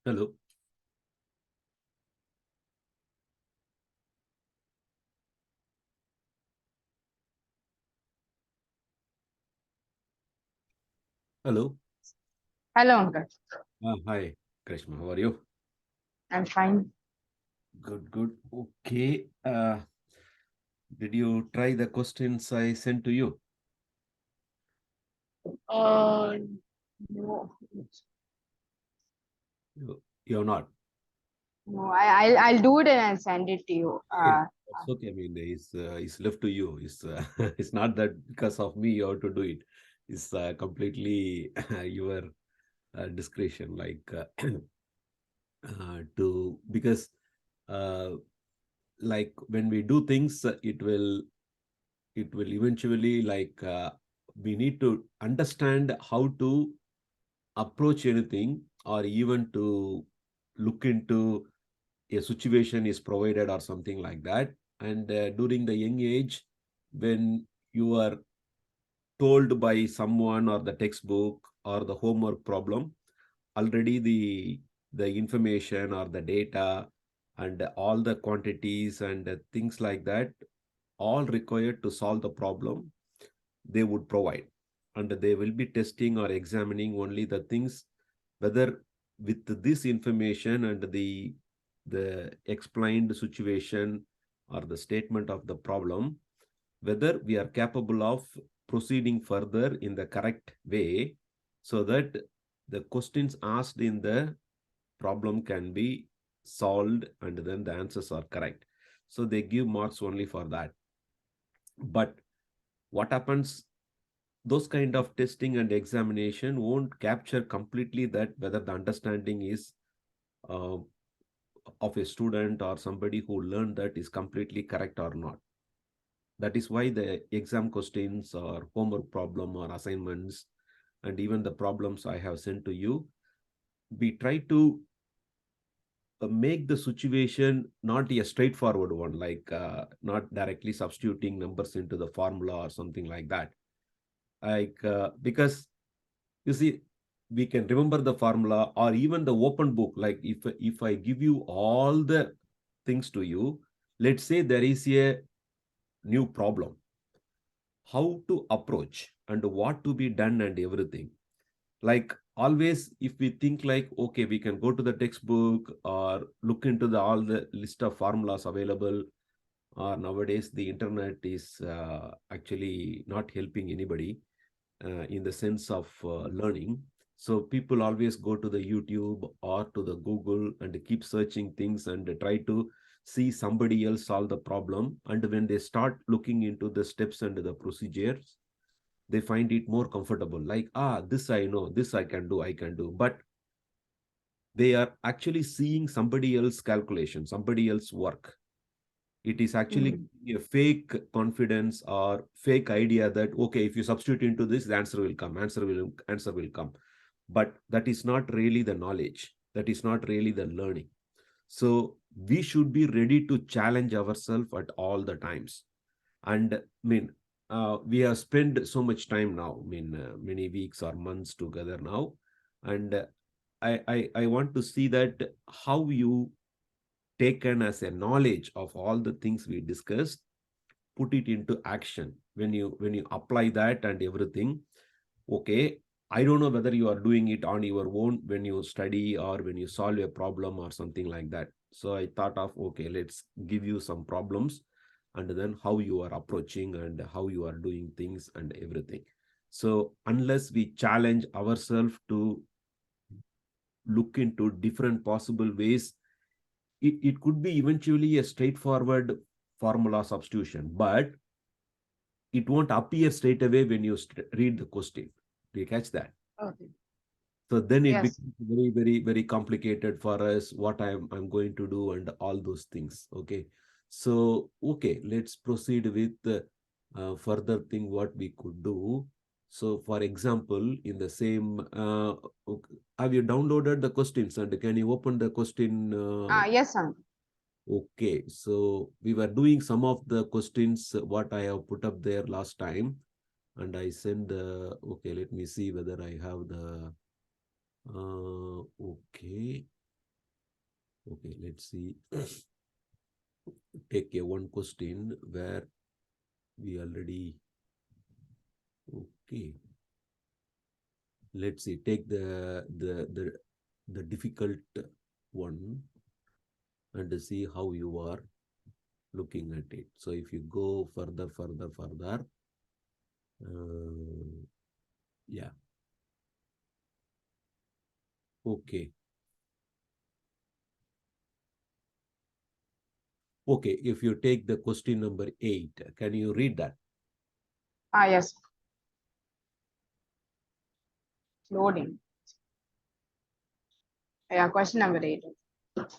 Hello. Hello. Hello, Uncle. Hi, Krishna. How are you? I'm fine. Good, good. Okay. Did you try the questions I sent to you? Uh, no, You're not. no. I'll do it and I'll send it to you. Okay. That's okay. I mean, it's left to you. It's it's not that because of me you have to do it. It's completely your discretion. To because uh, like when we do things, it will eventually we need to understand how to approach anything or even to look into a situation is provided or something like that. And during the young age, when you are told by someone or the textbook or the homework problem, already the information or the data and all the quantities and things like that, all required to solve the problem, they would provide. And they will be testing or examining only the things whether with this information and the explained situation or the statement of the problem, whether we are capable of proceeding further in the correct way so that the questions asked in the problem can be solved and then the answers are correct. So they give marks only for that. But what happens, those kind of testing and examination won't capture completely that whether the understanding is uh, of a student or somebody who learned that is completely correct or not. That is why the exam questions or homework problem or assignments and even the problems I have sent to you, we try to make the situation not a straightforward one, not directly substituting numbers into the formula or something like that. Because you see, we can remember the formula or even the open book. Like if I give you all the things to you, let's say there is a new problem, how to approach and what to be done and everything. Like always, if we think like, okay, we can go to the textbook or look into the all the list of formulas available, or nowadays the internet is actually not helping anybody in the sense of learning. So people always go to the YouTube or to the Google and keep searching things and try to see somebody else solve the problem. And when they start looking into the steps and the procedures, they find it more comfortable. Like, this I know, this I can do. But they are actually seeing somebody else calculation, somebody else work. It is actually Mm. a fake confidence or fake idea that okay, if you substitute into this, the answer will come, answer will come. But that is not really the knowledge, that is not really the learning. So we should be ready to challenge ourselves at all the times. And we have spent so much time now, many weeks or months together now. And I want to see that how you taken as a knowledge of all the things we discussed, put it into action. When you apply that and everything, okay, I don't know whether you are doing it on your own when you study or when you solve a problem or something like that. So I thought of, okay, let's give you some problems and then how you are approaching and how you are doing things and everything. So unless we challenge ourselves to look into different possible ways, it could be eventually a straightforward formula substitution, but it won't appear straight away when you read the question. Do you catch that? Okay. So then it Yes. becomes very, very, very complicated for us what I'm going to do and all those things. Okay. So, okay, let's proceed with the further thing what we could do. So, for example, in the same, have you downloaded the questions and can you open the question? Yes, Uncle. Okay, so we were doing some of the questions what I have put up there last time, and I send the. Okay, let me see whether I have the. Okay. Okay, let's see. Take a one question where we already. Okay. Let's see. Take the difficult one and see how you are looking at it. So if you go further, yeah. Okay. Okay, if you take the question number 8, can you read that? Yes. Loading. Yeah, question number 8.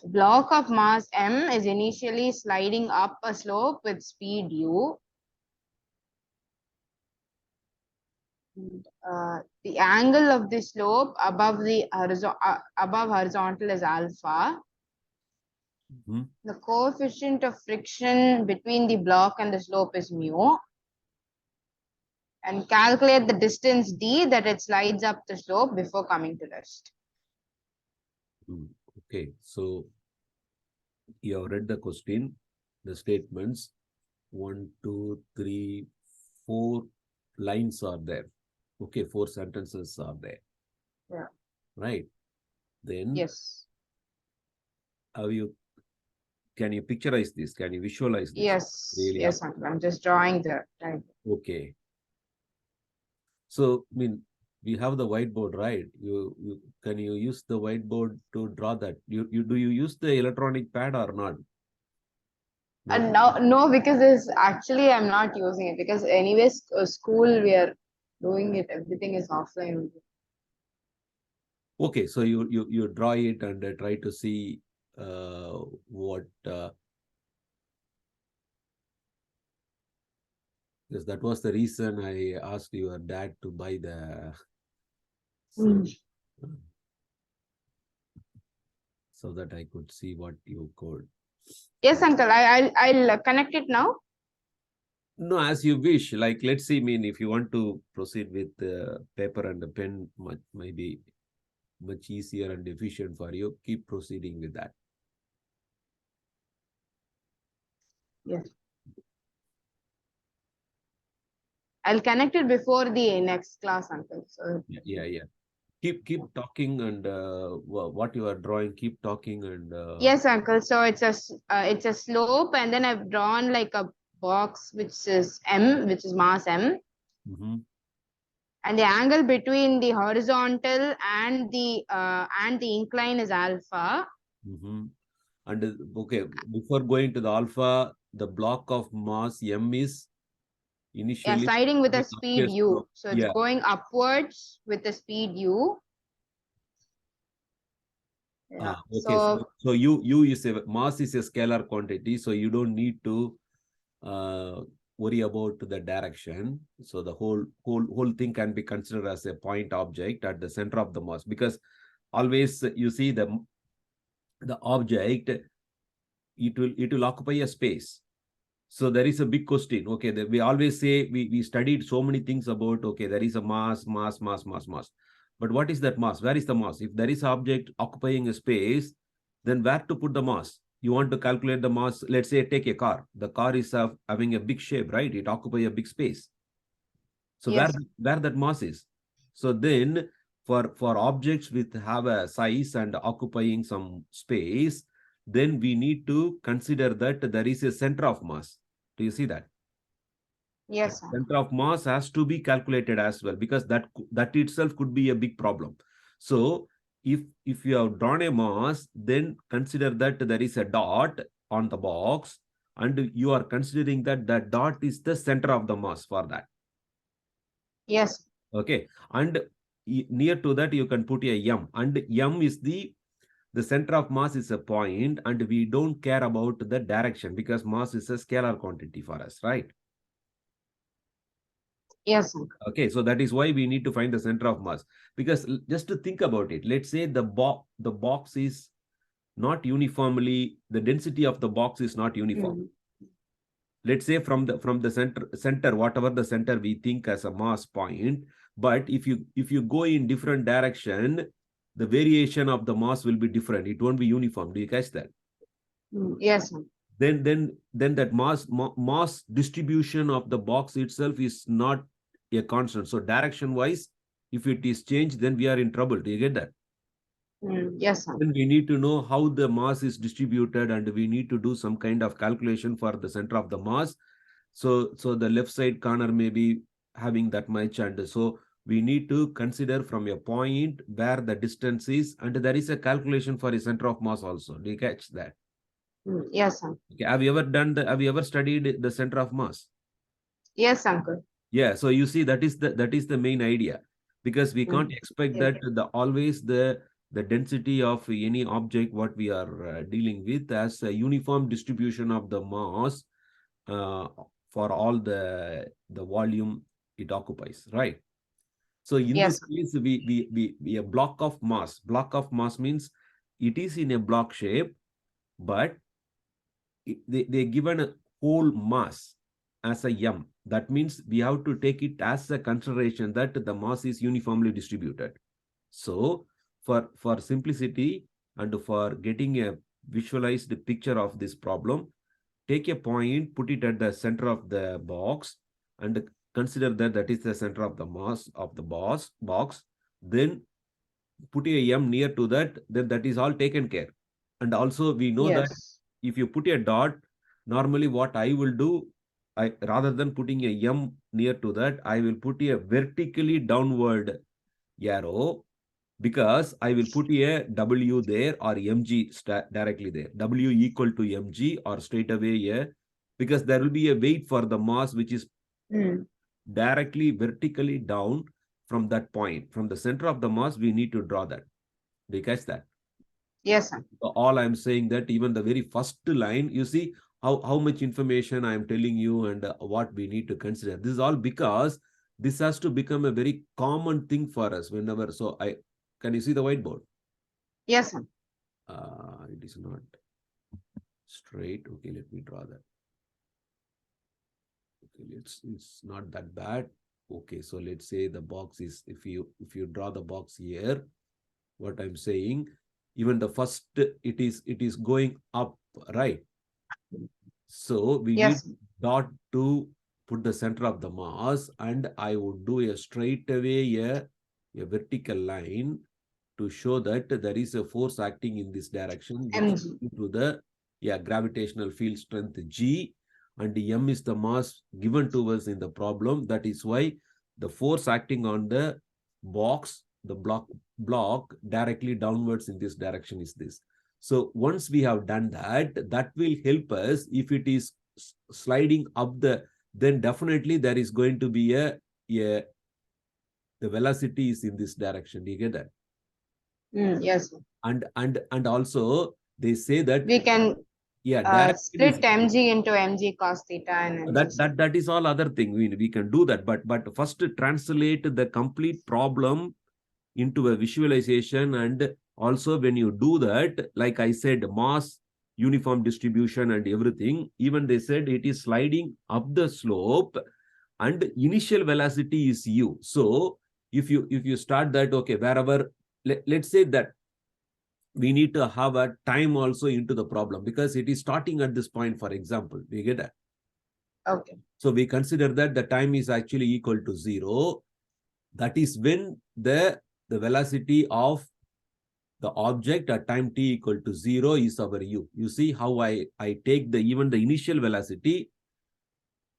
Block of mass m is initially sliding up a slope with speed u. The angle of the slope above horizontal is alpha. The coefficient of friction between the block and the slope is mu. And calculate the distance d that it slides up the slope before coming to rest. Okay, so you have read the question, the statements. 1, 2, 3, 4 lines are there. Okay, 4 sentences are there. Yeah. Right. Then yes. Can you picturize this? Can you visualize this? Yes. Really yes, uncle. I'm just drawing the diagram. Okay. So, I mean, we have the whiteboard, right? Can you use the whiteboard to draw that? Do you use the electronic pad or not? And no, because this actually I'm not using it because anyways school we are doing it. Everything is offline. Okay, so you draw it and try to see what. Because that was the reason I asked your dad to buy the. So that I could see what you could. Yes, uncle. I'll connect it now. No, as you wish. Like, let's see. I mean, if you want to proceed with paper and a pen, might be much easier and efficient for you. Keep proceeding with that. Yes. I'll connect it before the next class, uncle. So Yeah. Keep talking and what you are drawing. Keep talking and. Yes, uncle. So it's a slope, and then I've drawn like a box which is m, which is mass m. And the angle between the horizontal and the incline is alpha. And okay, before going to the alpha, the block of mass m is initially sliding with a speed u. So it's going upwards with the speed u. Yeah. Okay. So u is mass is a scalar quantity, so you don't need to worry about the direction. So the whole thing can be considered as a point object at the center of the mass, because always you see the object, it will occupy a space. So there is a big question. Okay, we always say we studied so many things about, okay, there is a mass. But what is that mass? Where is the mass? If there is an object occupying a space, then where to put the mass? You want to calculate the mass. Let's say take a car. The car is having a big shape, right? It occupies a big space. So where that mass is? So then for objects with have a size and occupying some space, then we need to consider that there is a center of mass. Do you see that? Yes. Center of mass has to be calculated as well, because that itself could be a big problem. So if you have drawn a mass, then consider that there is a dot on the box, and you are considering that that dot is the center of the mass for that. Yes. Okay, and near to that you can put a m, and m is the center of mass is a point, and we don't care about the direction because mass is a scalar quantity for us, right? Yes. Okay, so that is why we need to find the center of mass, because just to think about it, let's say the box is not uniformly, the density of the box is not uniform. Let's say from the center, whatever the center we think as a mass point, but if you go in different direction, the variation of the mass will be different. It won't be uniform. Do you catch that? Yes, sir. Then that mass distribution of the box itself is not a constant. So direction wise, if it is changed, then we are in trouble. Do you get that? Yes, sir. Then we need to know how the mass is distributed, and we need to do some kind of calculation for the center of the mass. So the left side corner may be having that much, and so we need to consider from a point where the distance is, and there is a calculation for a center of mass also. Do you catch that? Yes, sir. Okay. Have you ever studied the center of mass? Yes, uncle. Yeah. So you see, that is the main idea, because we can't expect that always the density of any object what we are dealing with as a uniform distribution of the mass for all the volume it occupies, right? So in this case, we a block of mass. Block of mass means it is in a block shape, but they given a whole mass as a m. That means we have to take it as a consideration that the mass is uniformly distributed. So for simplicity and for getting a visualized picture of this problem, take a point, put it at the center of the box, and consider that is the center of the mass of the box. Then put a m near to that, then that is all taken care. And also we know that if you put a dot, normally what I will do, rather than putting a m near to that, I will put a vertically downward arrow, because I will put a W there or mg directly there. W equal to mg or straight away here, because there will be a weight for the mass which is directly vertically down from that point. From the center of the mass, we need to draw that. Do you catch that? Yes, sir. So all I'm saying that even the very first line, you see how much information I'm telling you and what we need to consider. This is all because this has to become a very common thing for us whenever. So can you see the whiteboard? Yes, sir. It is not straight. Okay, let me draw that. Okay, it's not that bad. Okay, so let's say the box is, if you draw the box here, what I'm saying, even the first, it is going up, right? So we need dot to put the center of the mass, and I would do a straight away a vertical line to show that there is a force acting in this direction into the gravitational field strength G, and m is the mass given to us in the problem. That is why the force acting on the box, the block directly downwards in this direction is this. So once we have done that, that will help us. If it is sliding up then definitely there is going to be the velocity is in this direction. Do you get that? Yes. And also they say that we can split mg into mg cos theta, and that is all other thing. We can do that, but first translate the complete problem into a visualization. And also when you do that, like I said, mass, uniform distribution and everything, even they said it is sliding up the slope and initial velocity is u. So if you start that, okay, wherever, let's say that we need to have a time also into the problem, because it is starting at this point, for example. Do you get that? Okay. So we consider that the time is actually equal to 0. That is when the velocity of the object at time t equal to 0 is our u. You see how I take even the initial velocity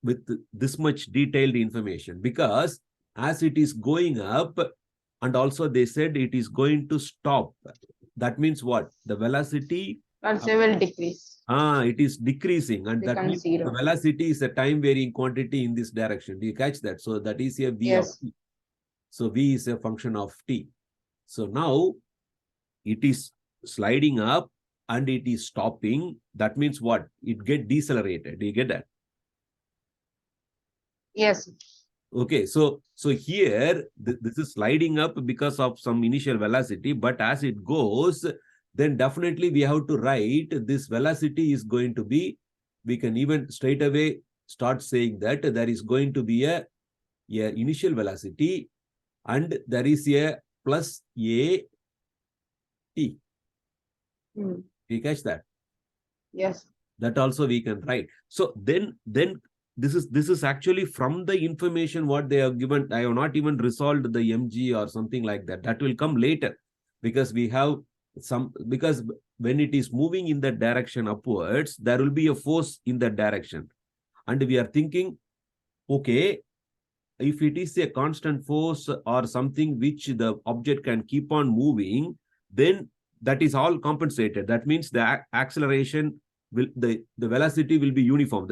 with this much detailed information, because as it is going up, and also they said it is going to stop. That means what? The velocity also will decrease. It is decreasing, and that means the velocity is a time varying quantity in this direction. Do you catch that? So that is a v of t. So v is a function of t. So now it is sliding up and it is stopping. That means what? It get decelerated. Do you get that? Yes. Okay, so here this is sliding up because of some initial velocity, but as it goes, then definitely we have to write this velocity is going to be, we can even straight away start saying that there is going to be a initial velocity, and there is a plus a t. Mm. You catch that? Yes. That also we can write. So then this is actually from the information what they have given. I have not even resolved the mg or something like that. That will come later, because we have some, because when it is moving in that direction upwards, there will be a force in that direction. And we are thinking, okay, if it is a constant force or something which the object can keep on moving, then that is all compensated. That means the acceleration will, the velocity will be uniform.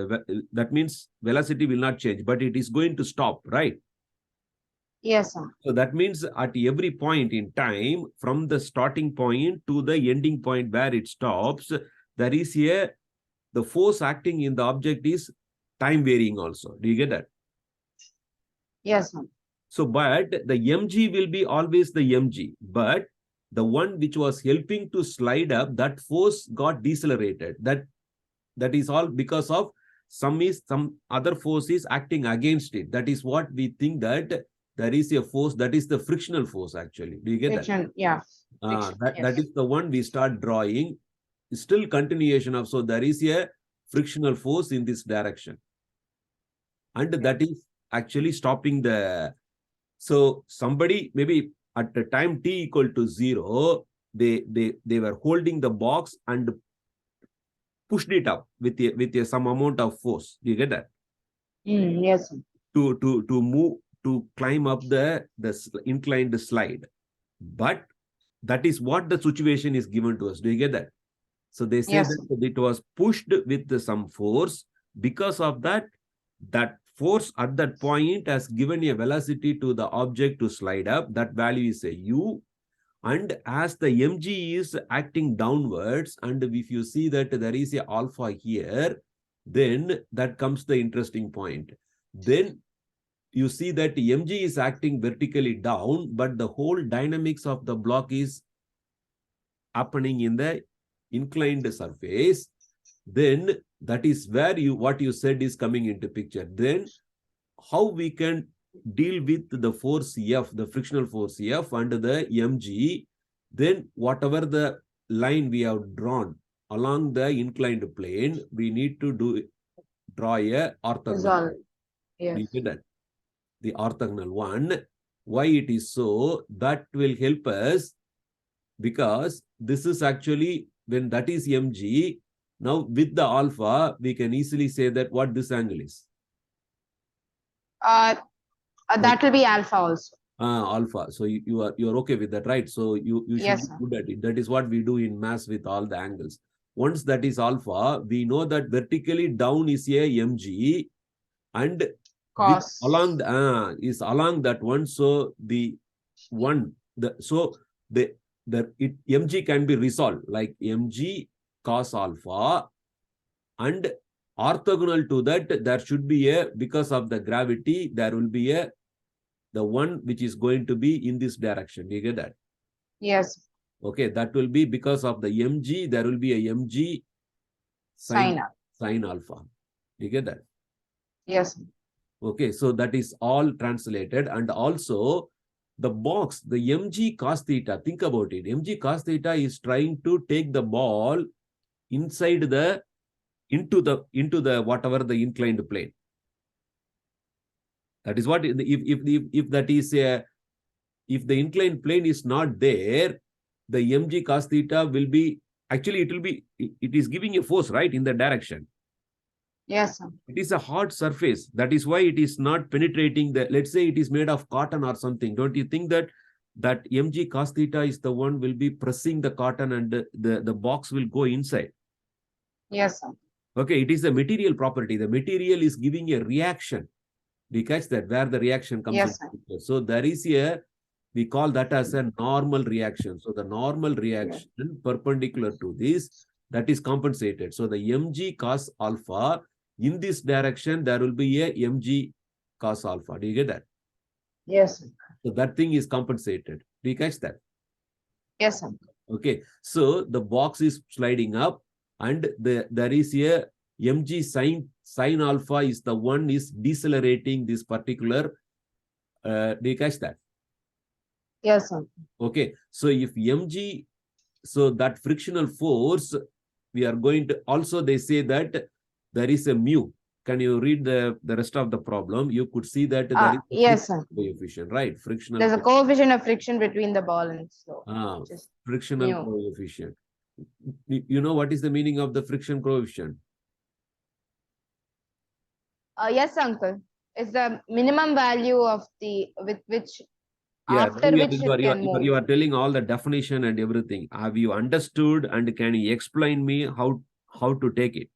That means velocity will not change, but it is going to stop, right? Yes, sir. So that means at every point in time, from the starting point to the ending point where it stops, there is the force acting in the object is time varying also. Do you get that? Yes, sir. So, but the mg will be always the mg, but the one which was helping to slide up, that force got decelerated. That is all because of some other force is acting against it. That is what we think, that there is a force, that is the frictional force actually. Do you get Friction, that? yeah. Friction, That is the one we start drawing. Still continuation of, so there is a frictional force in this direction. And that is actually stopping the, so somebody maybe at the time t equal to 0, they were holding the box and pushed it up with some amount of force. Do you get that? Yes, sir. To move, to climb up the inclined slide. But that is what the situation is given to us. Do you get that? So they say Yes, that it was pushed with some force. Because of that, that force at that point has given a velocity to the object to slide up. That value is a u. And as the mg is acting downwards, and if you see that there is a alpha here, then that comes the interesting point. Then you see that mg is acting vertically down, but the whole dynamics of the block is happening in the inclined surface. Then that is where what you said is coming into picture. Then how we can deal with the force F, the frictional force F and the mg, then whatever the line we have drawn along the inclined plane, we need to draw a orthogonal. Yes. You get that? The orthogonal one. Why it is so? That will help us, because this is actually, when that is mg, now with the alpha, we can easily say that what this angle is. That will be alpha also. Alpha. So you are okay with that, right? So you should Yes, be good at it. That is what we do in maths with all the angles. Once that is alpha, we know that vertically down is a mg, and Cos along is along that one. So the one, mg can be resolved like mg cos alpha, and orthogonal to that, there should be a, because of the gravity, there will be the one which is going to be in this direction. You get that? Yes. Okay, that will be because of the mg, there will be a mg sine alpha. You get that? Yes. Okay, so that is all translated. And also the box, the mg cos theta, think about it. Mg cos theta is trying to take the ball inside the, into the whatever the inclined plane. That is what, if that is if the inclined plane is not there, the mg cos theta will be, actually it is giving a force, right, in the direction. Yes, sir. It is a hard surface. That is why it is not penetrating the, let's say it is made of cotton or something. Don't you think that mg cos theta is the one will be pressing the cotton and the box will go inside? Yes, sir. Okay, it is a material property. The material is giving a reaction. We catch that, where the reaction comes. Yes, in. So there is we call that as a normal reaction. So the normal reaction perpendicular to this, that is compensated. So the mg cos alpha, in this direction, there will be a mg cos alpha. Do you get that? Yes, sir. So that thing is compensated. Do you catch that? Yes, sir. Okay. So the box is sliding up, and there is a mg sine alpha is the one is decelerating this particular. Do you catch that? Yes, sir. Okay. So if mg so that frictional force, we are going to, also they say that there is a mu. Can you read the rest of the problem? You could see that there is a Yes, frictional coefficient, right? Frictional there's a coefficient of friction between the ball and slope. Just frictional mu. coefficient. You know what is the meaning of the friction coefficient? Yes, uncle. It's the minimum value of the with which Yeah, after which it can move. you are telling all the definition and everything. Have you understood, and can you explain me how to take it?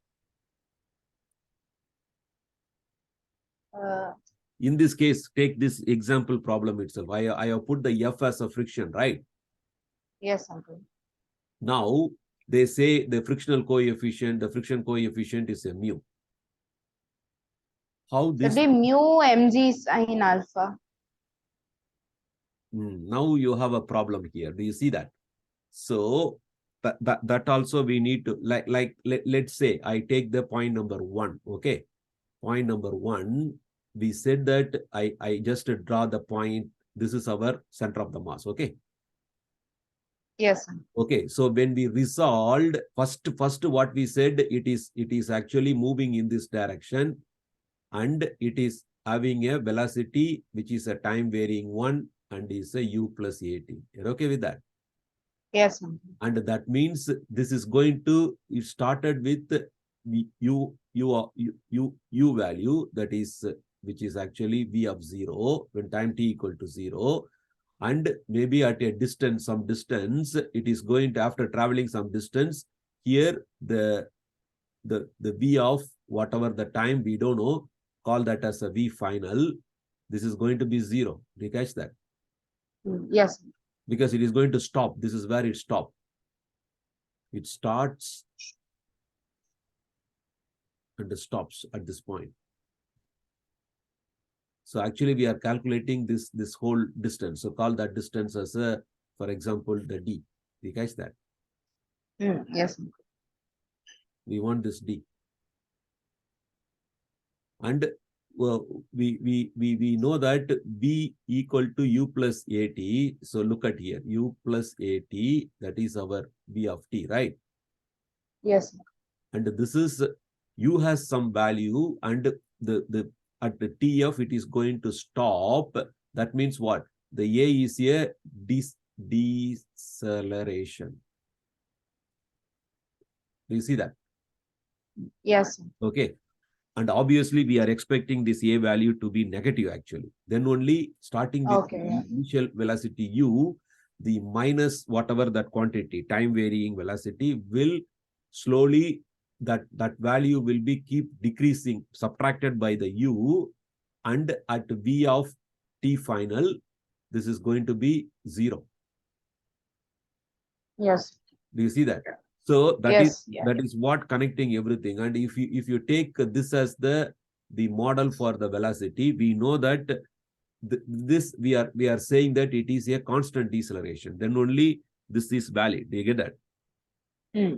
In this case, take this example problem itself. I have put the F as a friction, right? Yes, uncle. Now they say the friction coefficient is a mu. How this? It'll be mu mg sin alpha. Now you have a problem here. Do you see that? So that also we need to, let's say I take the point number 1. Okay, point number 1, we said that I just draw the point. This is our center of the mass. Okay. Yes. Okay, so when we resolved first what we said, it is actually moving in this direction, and it is having a velocity which is a time varying one and is a u plus at. You're okay with that? Yes. And that means this is going to, it started with u value, that is which is actually v of 0 when time t equal to 0. And maybe at a distance, some distance, it is going to, after traveling some distance, here the v of whatever the time, we don't know, call that as a v final. This is going to be 0. Do you catch that? Yes. Because it is going to stop. This is where it stops. It starts and stops at this point. So actually we are calculating this whole distance. So call that distance as a, for example, the d. Do you catch that? Yes. We want this d. And well, we know that v equal to u plus at. So look at here, u plus at, that is our v of t, right? Yes. And this is, u has some value, and the at the tf it is going to stop. That means what? The a is a deceleration. Do you see that? Yes. Okay. And obviously we are expecting this a value to be negative actually. Then only starting with initial velocity u, the minus whatever that quantity, time varying velocity, will slowly, that value will be keep decreasing, subtracted by the u, and at v of t final, this is going to be 0. Yes. Do you see that? So that is what connecting everything. And if you take this as the model for the velocity, we know that this we are saying that it is a constant deceleration. Then only this is valid. Do you get that?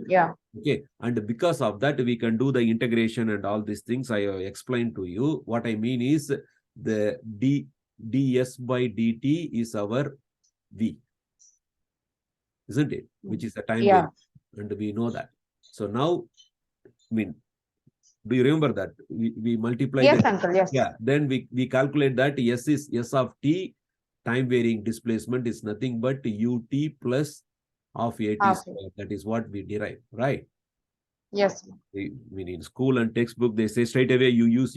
Yeah. Okay. And because of that, we can do the integration and all these things I explained to you. What I mean is the ds by dt is our v, isn't it? Which is the time variable. And we know that. So now, I mean, do you remember that? We multiply. Yes, uncle, yes. Yeah, then we calculate that S of t, time varying displacement, is nothing but ut plus of at square. That is what we derive, right? Yes. I mean, in school and textbook, they say straight away you use.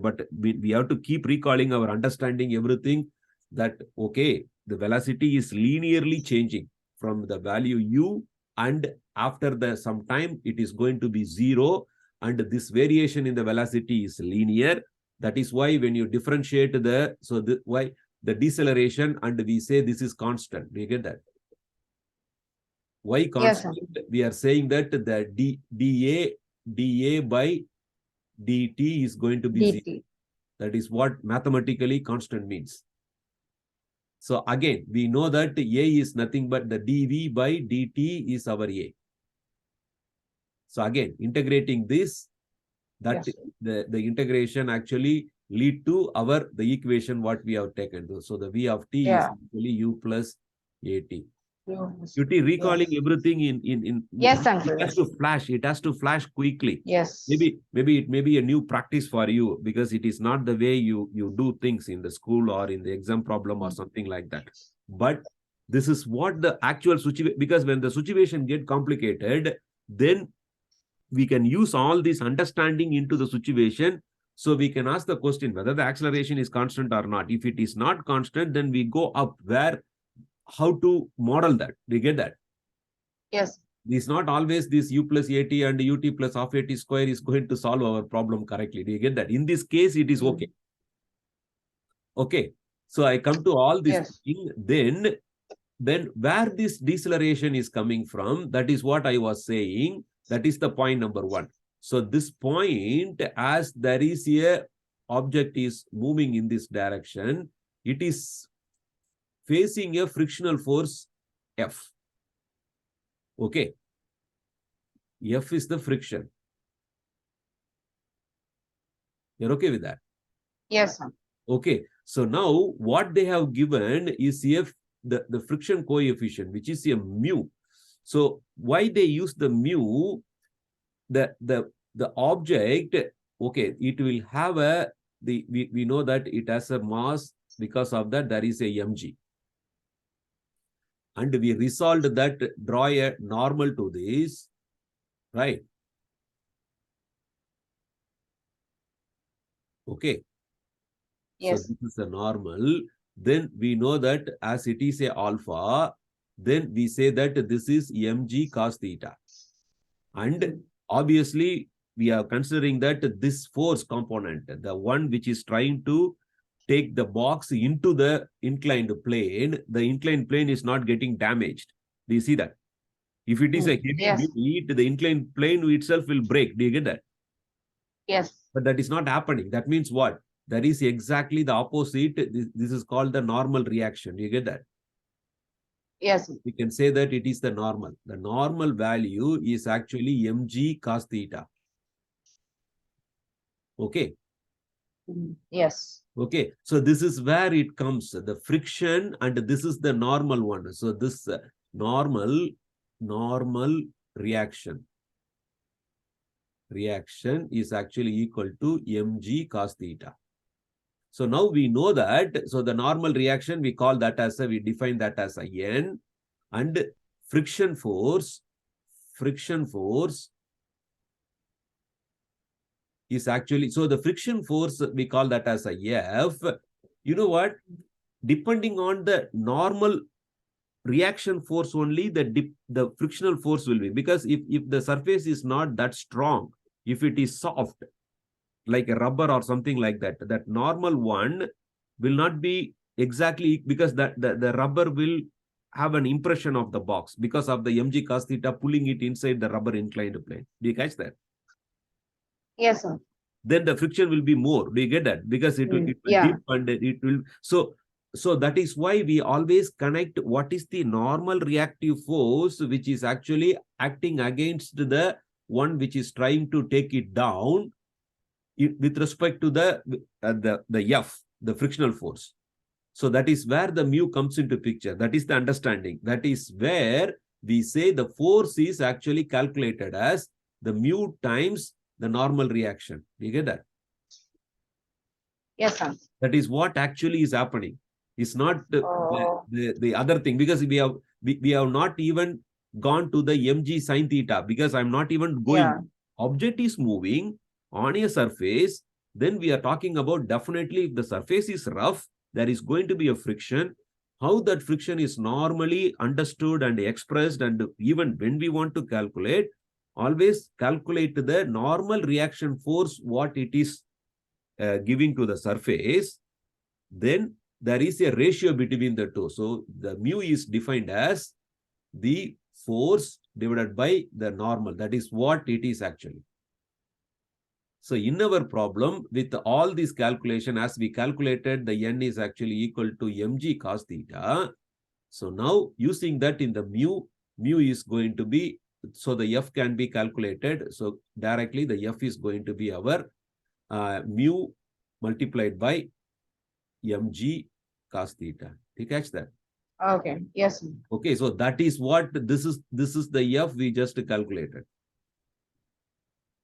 But we have to keep recalling our understanding everything, that, okay, the velocity is linearly changing from the value u, and after some time it is going to be 0, and this variation in the velocity is linear. That is why when you differentiate why the deceleration, and we say this is constant. Do you get that? Why constant? Yes, we are saying that the dA by dt is going to be 0. That is what mathematically constant means. So again, we know that a is nothing but the dv by dt is our a. So again, integrating this, that the integration actually lead to the equation what we have taken. So the v of t is actually u plus at. You recalling everything in Yes, uncle. It has to flash. It has to flash quickly. Yes. Maybe it may be a new practice for you because it is not the way you do things in the school or in the exam problem or something like that. But this is what the actual situation, because when the situation get complicated, then we can use all this understanding into the situation. So we can ask the question whether the acceleration is constant or not. If it is not constant, then we go up where, how to model that. Do you get that? Yes. It's not always this u plus at and ut plus half at square is going to solve our problem correctly. Do you get that? In this case, it is okay. Okay. So I come to all this thing, then where this deceleration is coming from, that is what I was saying. That is the point number one. So this point, as there is a object is moving in this direction, it is facing a frictional force F. Okay. F is the friction. You're okay with that? Yes, sir. Okay. So now what they have given is F, the friction coefficient, which is a mu. So why they use the mu? The object, okay, it will have we know that it has a mass. Because of that, there is a mg. And we resolved that, draw a normal to this, right? Okay. Yes. So this is a normal. Then we know that as it is a alpha, then we say that this is mg cos theta. And obviously, we are considering that this force component, the one which is trying to take the box into the inclined plane, the inclined plane is not getting damaged. Do you see that? If it is a heavy weight, the inclined plane itself will break. Do you get that? Yes. But that is not happening. That means what? That is exactly the opposite. This is called the normal reaction. Do you get that? Yes. We can say that it is the normal. The normal value is actually mg cos theta. Okay. Yes. Okay. So this is where it comes, the friction, and this is the normal one. So this normal reaction is actually equal to mg cos theta. So now we know that. So the normal reaction, we call that as we define that as a N, and friction force is actually, so the friction force, we call that as a F. You know what? Depending on the normal reaction force only, the frictional force will be, because if the surface is not that strong, if it is soft, like a rubber or something like that, that normal one will not be exactly, because the rubber will have an impression of the box because of the mg cos theta pulling it inside the rubber inclined plane. Do you catch that? Yes, sir. Then the friction will be more. Do you get that? Because it will dip and it will. So that is why we always connect what is the normal reactive force, which is actually acting against the one which is trying to take it down, with respect to the F, the frictional force. So that is where the mu comes into picture. That is the understanding. That is where we say the force is actually calculated as the mu times the normal reaction. Do you get that? Yes, sir. That is what actually is happening. It's not the other thing, because we have not even gone to the mg sin theta, because I'm not even going. Yeah. Object is moving on a surface, then we are talking about, definitely if the surface is rough, there is going to be a friction. How that friction is normally understood and expressed, and even when we want to calculate, always calculate the normal reaction force, what it is giving to the surface. Then there is a ratio between the two. So the mu is defined as the force divided by the normal. That is what it is actually. So in our problem, with all this calculation, as we calculated, the N is actually equal to mg cos theta. So now using that in the mu is going to be, so the F can be calculated. So directly the F is going to be our mu multiplied by mg cos theta. You catch that? Okay. Yes, sir. Okay, so that is what this is the F we just calculated.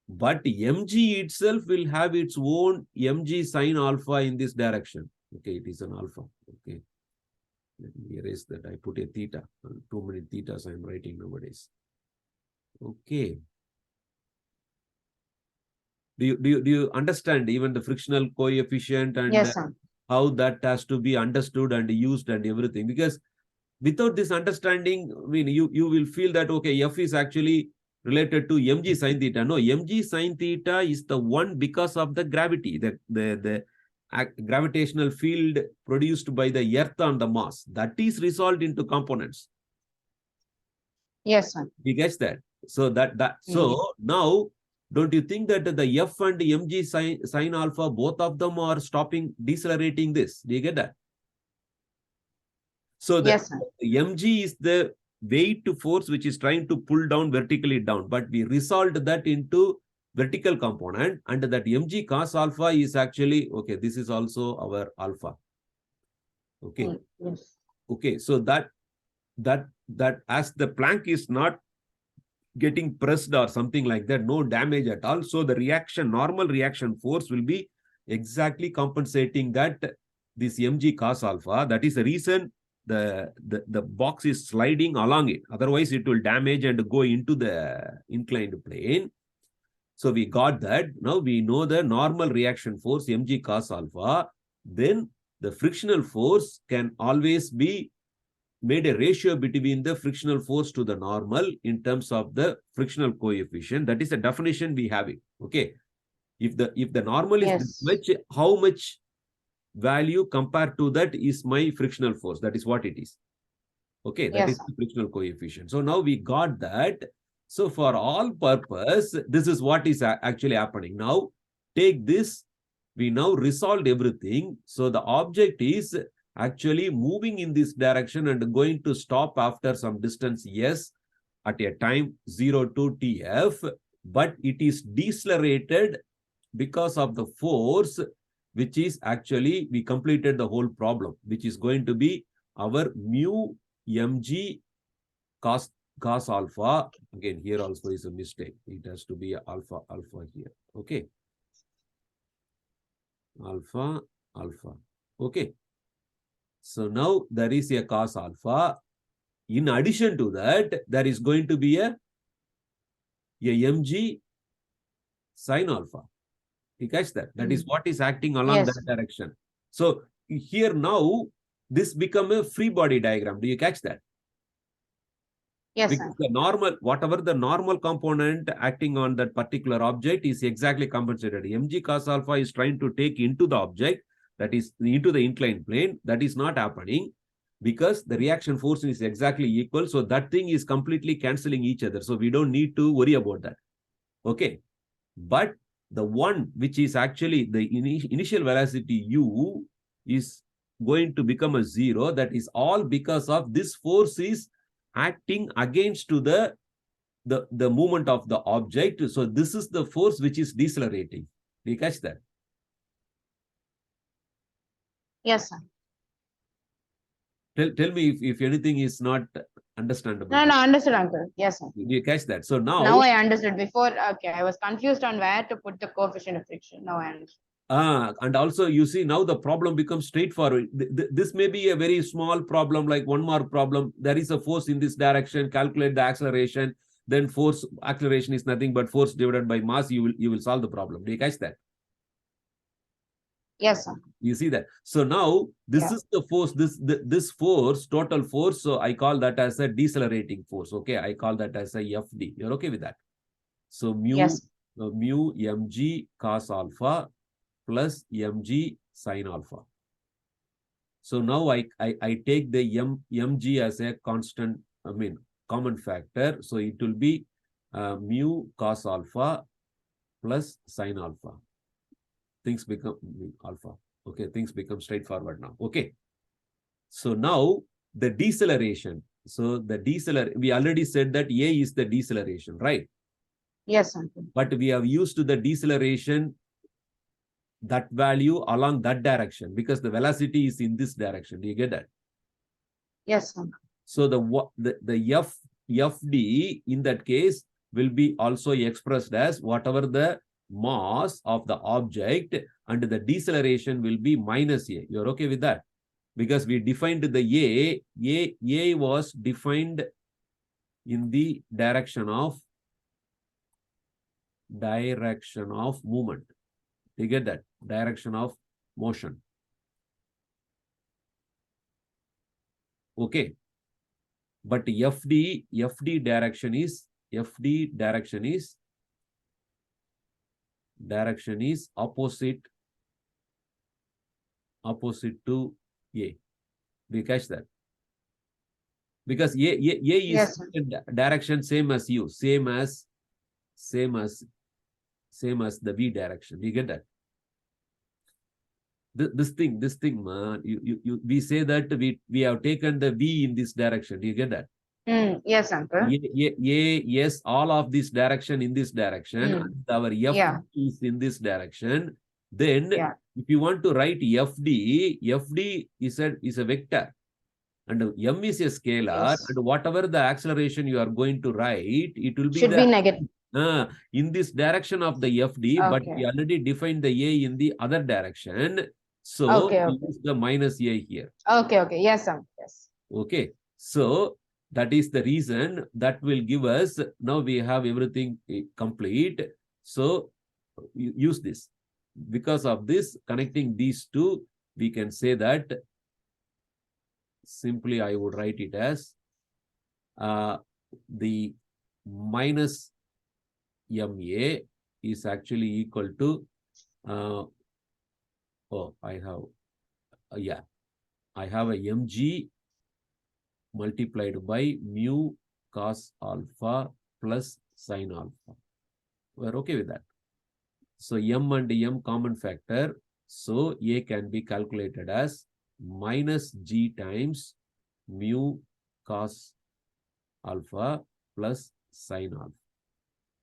But mg itself will have its own mg sine alpha in this direction. Okay, it is an alpha. Okay. Let me erase that. I put a theta. Too many thetas I am writing nowadays. Okay. Do you understand even the frictional coefficient and Yes, sir. how that has to be understood and used and everything? Because without this understanding, I mean, you will feel that, okay, F is actually related to mg sine theta. No, mg sine theta is the one because of the gravity, the gravitational field produced by the earth on the Mars. That is resolved into components. Yes, sir. You get that? So so now, don't you think that the F and mg sine alpha, both of them are stopping, decelerating this? Do you get that? So the Yes, sir. mg is the weight to force which is trying to pull down vertically down, but we resolved that into vertical component, and that mg cos alpha is actually, okay, this is also our alpha. Okay. Yes. Okay, so that as the plank is not getting pressed or something like that, no damage at all. So the normal reaction force will be exactly compensating that this mg cos alpha. That is the reason the box is sliding along it. Otherwise, it will damage and go into the inclined plane. So we got that. Now we know the normal reaction force mg cos alpha. Then the frictional force can always be made a ratio between the frictional force to the normal in terms of the frictional coefficient. That is the definition we have it. Okay. If the normal is this much, how much value compared to that is my frictional force? That is what it is. Okay, that is the frictional coefficient. So now we got that. So for all purpose, this is what is actually happening. Now take this. We now resolved everything. So the object is actually moving in this direction and going to stop after some distance s at a time 0 to tf, but it is decelerated because of the force, which is actually, we completed the whole problem, which is going to be our mu mg cos alpha. Again, here also is a mistake. It has to be alpha here. Okay. Alpha. Okay. So now there is a cos alpha. In addition to that, there is going to be a mg sin alpha. You catch that? That is what is acting along that direction. So here now, this become a free body diagram. Do you catch that? Yes, because the normal, whatever the normal component acting on that particular object is exactly compensated. Mg cos alpha is trying to take into the object, that is into the inclined plane. That is not happening because the reaction force is exactly equal. So that thing is completely cancelling each other. So we don't need to worry about that. Okay. But the one which is actually the initial velocity u is going to become a 0. That is all because of this force is acting against to the movement of the object. So this is the force which is decelerating. Do you catch that? Yes, sir. Tell me if anything is not understandable. No, understood, uncle. Yes, sir. Do you catch that? So now I understood. Before, okay, I was confused on where to put the coefficient of friction. Now I understand. And also, you see, now the problem becomes straightforward. This may be a very small problem, like 1 mark problem. There is a force in this direction. Calculate the acceleration. Then force, acceleration is nothing but force divided by mass. You will solve the problem. Do you catch that? Yes, sir. You see that? So now this is the force. This force, total force. So I call that as a decelerating force. Okay, I call that as a FD. You're okay with that? So mu mg cos alpha plus mg sin alpha. So now I take the mg as a constant, common factor. So it will be mu cos alpha plus sin alpha. Things become alpha. Okay, things become straightforward now. Okay. So now the deceleration. So the we already said that A is the deceleration, right? Yes, sir. But we have used the deceleration, that value along that direction, because the velocity is in this direction. Do you get that? Yes, sir. So the FD in that case will be also expressed as whatever the mass of the object, and the deceleration will be minus a. You're okay with that? Because we defined the A was defined in the direction of movement. You get that? Direction of motion. Okay. But FD direction is opposite to A. We catch that? Because A is Yes, direction same as U, same as the V direction. You get that? This thing, man, we say that we have taken the V in this direction. Do you get that? Yes, uncle. Yes, all of this direction in this direction, and our F is in this direction. Then, if you want to write FD is a vector, and M is a scalar, and whatever the acceleration you are going to write, it will be should be negative. In this direction of the FD, but we already defined the A in the other direction. So we use the minus A here. Okay. Yes, sir. Yes. Okay. So that is the reason that will give us, now we have everything complete. So use this. Because of this, connecting these two, we can say that simply I would write it as the minus MA is actually equal to I have a mg multiplied by mu cos alpha plus sin alpha. We're okay with that. So m and m common factor, so A can be calculated as minus g times mu cos alpha plus sin alpha.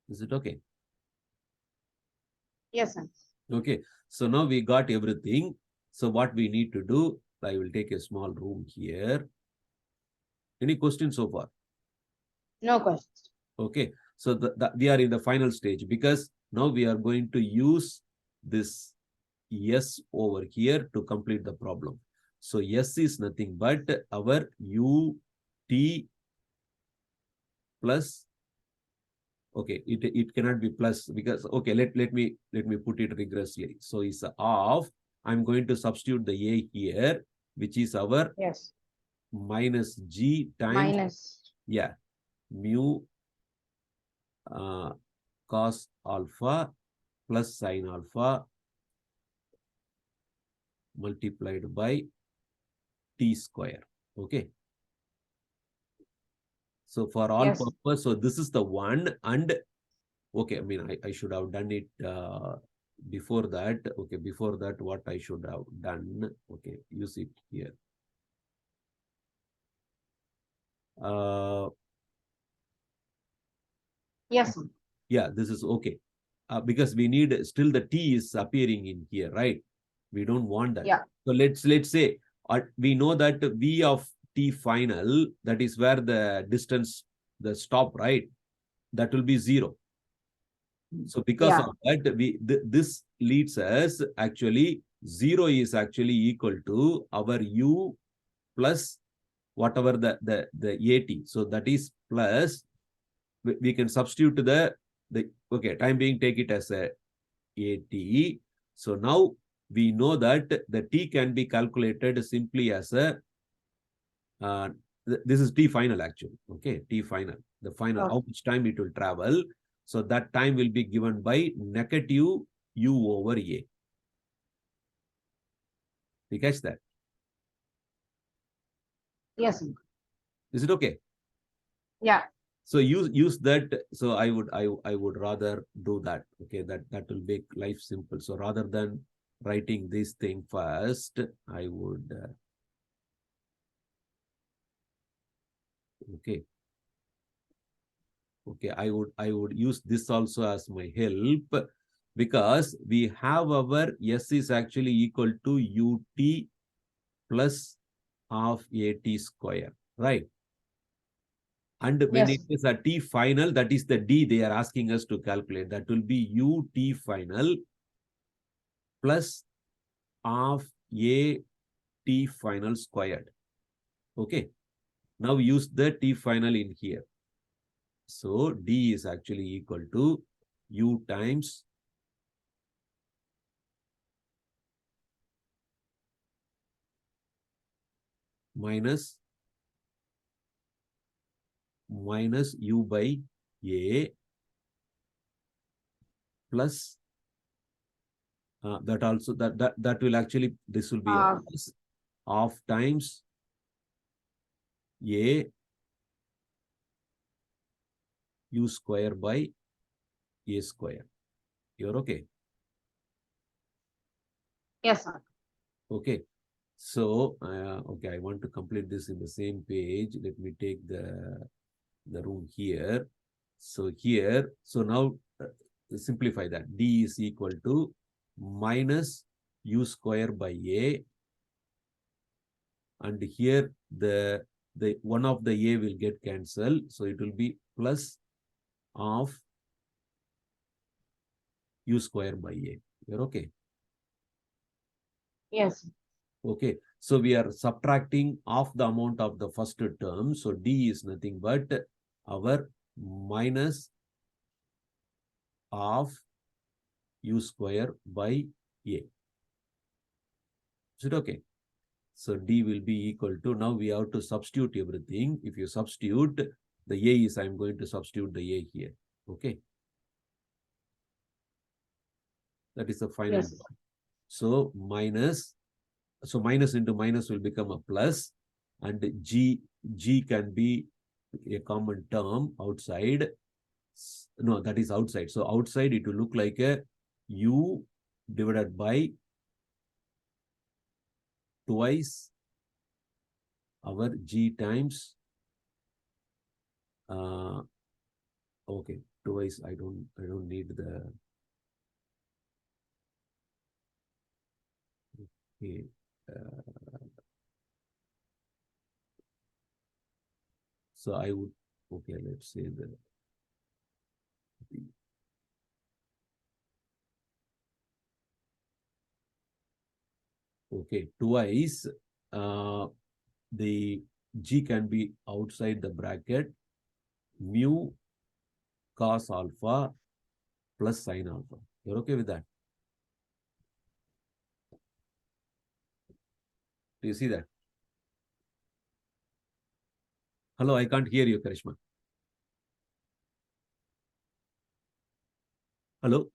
Is it okay? Yes, sir. Okay. So now we got everything. So what we need to do, I will take a small room here. Any questions so far? No questions. Okay. So we are in the final stage, because now we are going to use this S over here to complete the problem. So S is nothing but our UT plus, okay, it cannot be plus, because, okay, let me put it regressively. So it's of, I'm going to substitute the A here, which is our minus G times mu cos alpha plus sin alpha multiplied by T square. Okay. So for all purpose, so this is the one, and okay, I mean, I should have done it before that. Okay, before that, what I should have done, okay, use it here. Yes. Yeah, this is okay. Because we need, still the T is appearing in here, right? We don't want that. Yeah. So let's say we know that V of T final, that is where the distance, the stop, right? That will be 0. So because of that, this leads us, actually 0 is actually equal to our U plus whatever the AT. So that is plus, we can substitute the okay, time being, take it as a AT. So now we know that the T can be calculated simply as a this is T final actually. Okay, T final, the final, how much time it will travel. So that time will be given by negative U over A. You catch that? Yes. Is it okay? Yeah. So use that. So I would rather do that. Okay, that will make life simple. So rather than writing this thing first, I would okay, I would use this also as my help, because we have our S is actually equal to UT plus of AT square, right? And when it is a T final, that is the D they are asking us to calculate. That will be UT final plus of AT final squared. Okay. Now use the T final in here. So D is actually equal to U times minus U by A plus that will actually, this will be a plus of times A U square by A square. You're okay? Yes, sir. Okay. So, okay, I want to complete this in the same page. Let me take the room here. So here, so now simplify that. D is equal to minus U square by A. And here the one of the A will get cancelled. So it will be plus of U square by A. You're okay? Yes. Okay. So we are subtracting off the amount of the first term. So D is nothing but our minus of U square by A. Is it okay? So D will be equal to, now we have to substitute everything. If you substitute, the A is, I'm going to substitute the A here. Okay. That is the final. Yes. So minus into minus will become a plus, and G can be a common term outside. No, that is outside. So outside it will look like a U divided by twice our G times okay, twice. I don't need the okay. So I would, okay, let's say the okay, twice the G can be outside the bracket, mu cos alpha plus sin alpha. You're okay with that? Do you see that? Hello, I can't hear you, Karishma. Hello?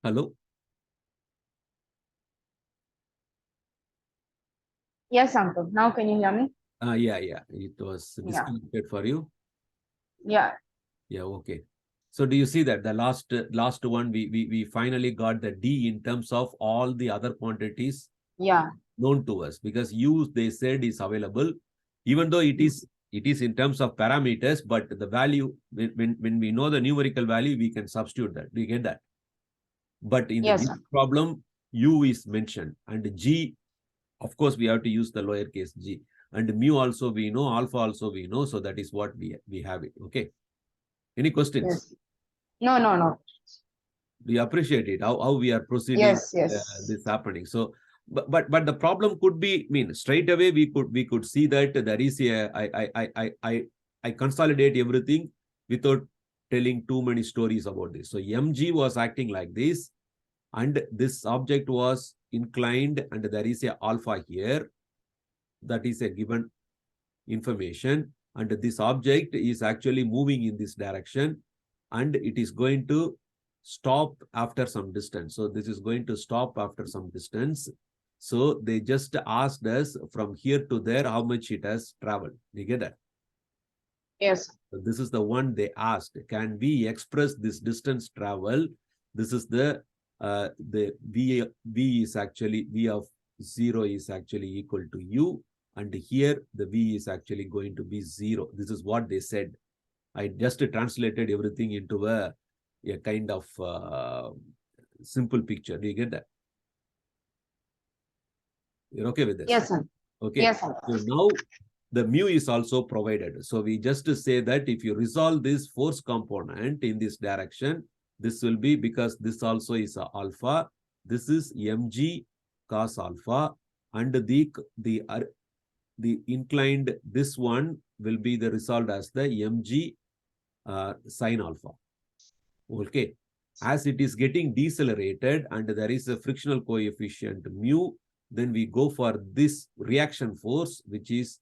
Hello? Yes, uncle. Now can you hear me? Yeah. It was disconnected for you. Yeah. Yeah, okay. So do you see that the last one we finally got the D in terms of all the other quantities known to us, because U they said is available, even though it is in terms of parameters, but the value when we know the numerical value, we can substitute that. Do you get that? But in this problem, U is mentioned, and G, of course, we have to use the lowercase g, and mu also we know, alpha also we know, so that is what we have it. Okay. Any questions? Yes. No. Do you appreciate it? How we are proceeding? Yes. This happening. So, but the problem could be, straight away we could see that there is I consolidate everything without telling too many stories about this. So mg was acting like this, and this object was inclined, and there is a alpha here. That is a given information, and this object is actually moving in this direction, and it is going to stop after some distance. So this is going to stop after some distance. So they just asked us from here to there how much it has traveled. You get that? Yes. So this is the one they asked. Can we express this distance travel? This is the V is actually V of 0 is actually equal to U, and here the V is actually going to be 0. This is what they said. I just translated everything into a kind of simple picture. Do you get that? You're okay with this? Yes, sir. Okay. Yes, sir. So now the mu is also provided. So we just say that if you resolve this force component in this direction, this will be, because this also is a alpha, this is mg cos alpha, and the inclined, this one will be the result as the mg sine alpha. Okay. As it is getting decelerated and there is a frictional coefficient mu, then we go for this reaction force, which is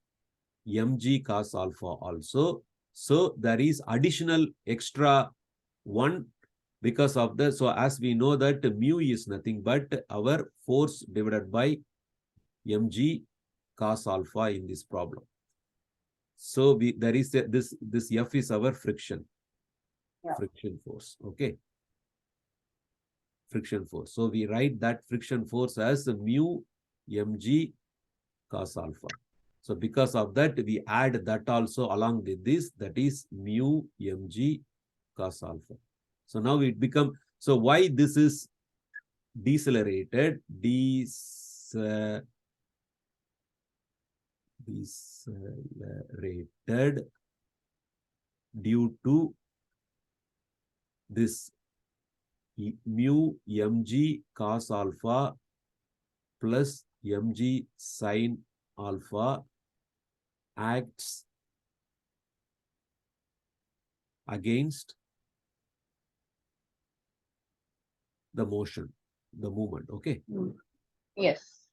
mg cos alpha also. So there is additional extra one because of the, so as we know that mu is nothing but our force divided by mg cos alpha in this problem. So there is this F is our friction. Yeah. Friction force. Okay. Friction force. So we write that friction force as mu mg cos alpha. So because of that, we add that also along with this, that is mu mg cos alpha. So now it become, so why this is decelerated? Decelerated due to this mu mg cos alpha plus mg sine alpha acts against the motion, the movement. Okay. Yes.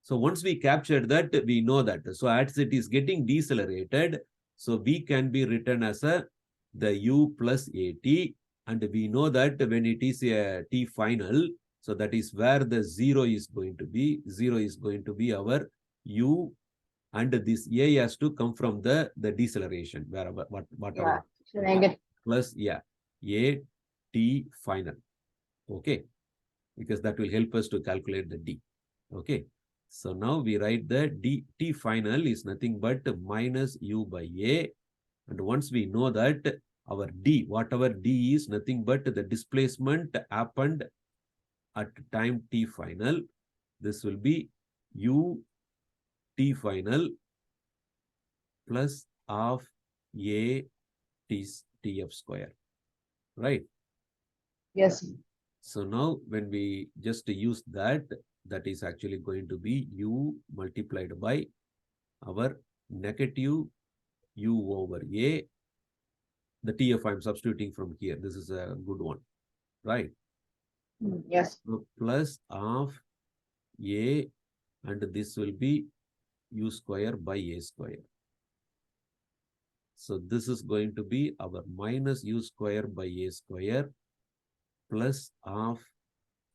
So once we capture that, we know that. So as it is getting decelerated, so V can be written as the U plus AT, and we know that when it is a T final, so that is where the 0 is going to be. 0 is going to be our U, and this A has to come from the deceleration, wherever, whatever. Yeah. Plus, yeah, A T final. Okay. Because that will help us to calculate the D. Okay. So now we write the T final is nothing but minus U by A. And once we know that our D, whatever D is nothing but the displacement happened at time T final, this will be U T final plus of A TF square, right? Yes. So now when we just use that, that is actually going to be U multiplied by our negative U over A. The TF I'm substituting from here. This is a good one, right? Yes. So plus of A, and this will be U square by A square. So this is going to be our minus U square by A square plus of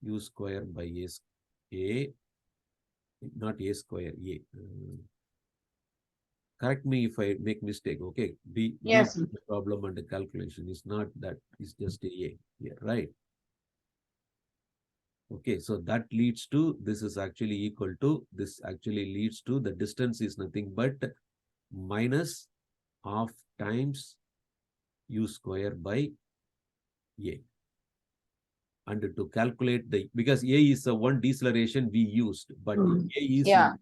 U square by A, not A square, A. Correct me if I make mistake, okay? Yes. The problem and the calculation is not that, it's just A here, right? Okay, so that leads to, this is actually equal to, this actually leads to, the distance is nothing but minus half times U square by A. And to calculate the, because A is a one deceleration we used, but A is, yeah.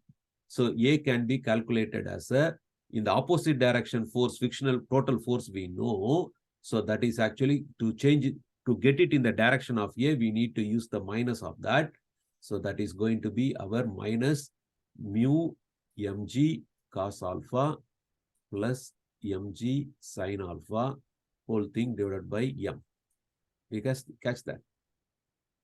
So A can be calculated as a, in the opposite direction force, frictional total force we know. So that is actually to change it, to get it in the direction of A, we need to use the minus of that. So that is going to be our minus mu mg cos alpha plus mg sine alpha whole thing divided by m. You guys catch that?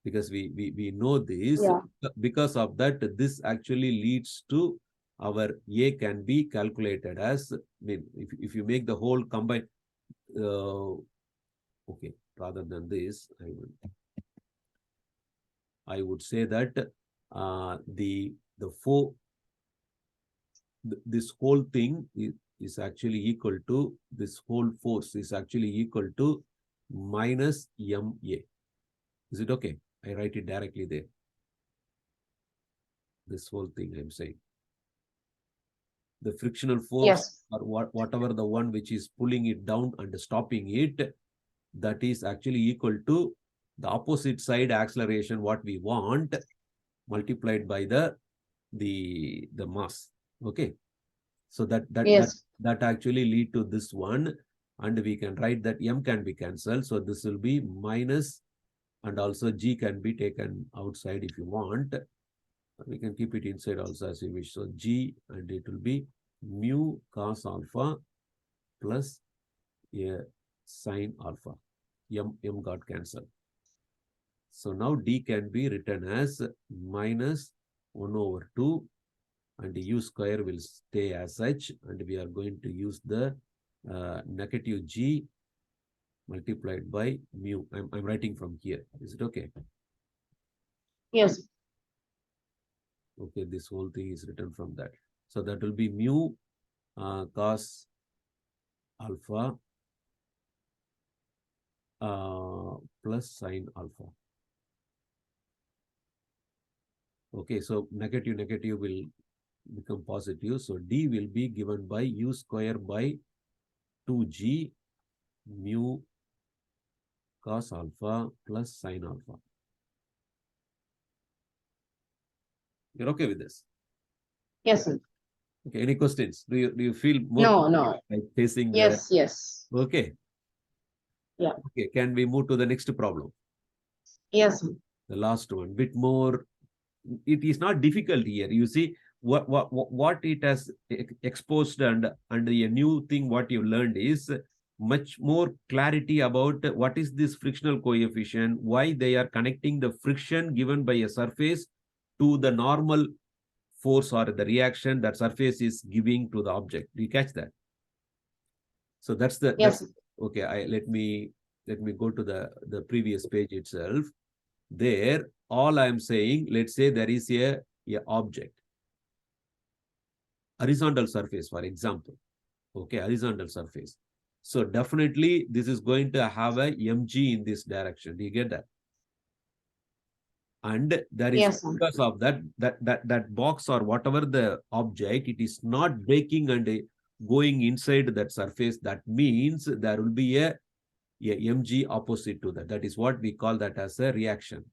Because we know this, yeah. Because of that, this actually leads to our A can be calculated as, I mean, if you make the whole combine, okay, rather than this, I would say that this whole thing is actually equal to, this whole force is actually equal to minus MA. Is it okay? I write it directly there. This whole thing I'm saying. The frictional force, Yes. or whatever the one which is pulling it down and stopping it, that is actually equal to the opposite side acceleration, what we want, multiplied by the mass. Okay. So that actually lead to this one, and we can write that m can be cancelled. So this will be minus, and also g can be taken outside if you want. We can keep it inside also as you wish. So g, and it will be mu cos alpha plus a sine alpha. M got cancelled. So now d can be written as minus 1 over 2, and u square will stay as such, and we are going to use the negative g multiplied by mu. I'm writing from here. Is it okay? Yes. Okay, this whole thing is written from that. So that will be mu cos alpha plus sine alpha. Okay, so negative will become positive. So d will be given by u square by 2g mu cos alpha plus sine alpha. You're okay with this? Yes, sir. Okay, any questions? Do you feel more No. like facing Yes, yes. Okay. Yeah. Okay, can we move to the next problem? Yes, sir. The last one, bit more. It is not difficult here. You see what it has exposed, and a new thing what you learned is much more clarity about what is this frictional coefficient, why they are connecting the friction given by a surface to the normal force or the reaction that surface is giving to the object. Do you catch that? So that's the yes. Okay. Let me go to the previous page itself. There, all I'm saying, let's say there is a object, horizontal surface, for example. Okay, horizontal surface. So definitely this is going to have a mg in this direction. Do you get that? And there is, yes, because of that box or whatever the object, it is not breaking and going inside that surface. That means there will be a mg opposite to that. That is what we call that as a reaction.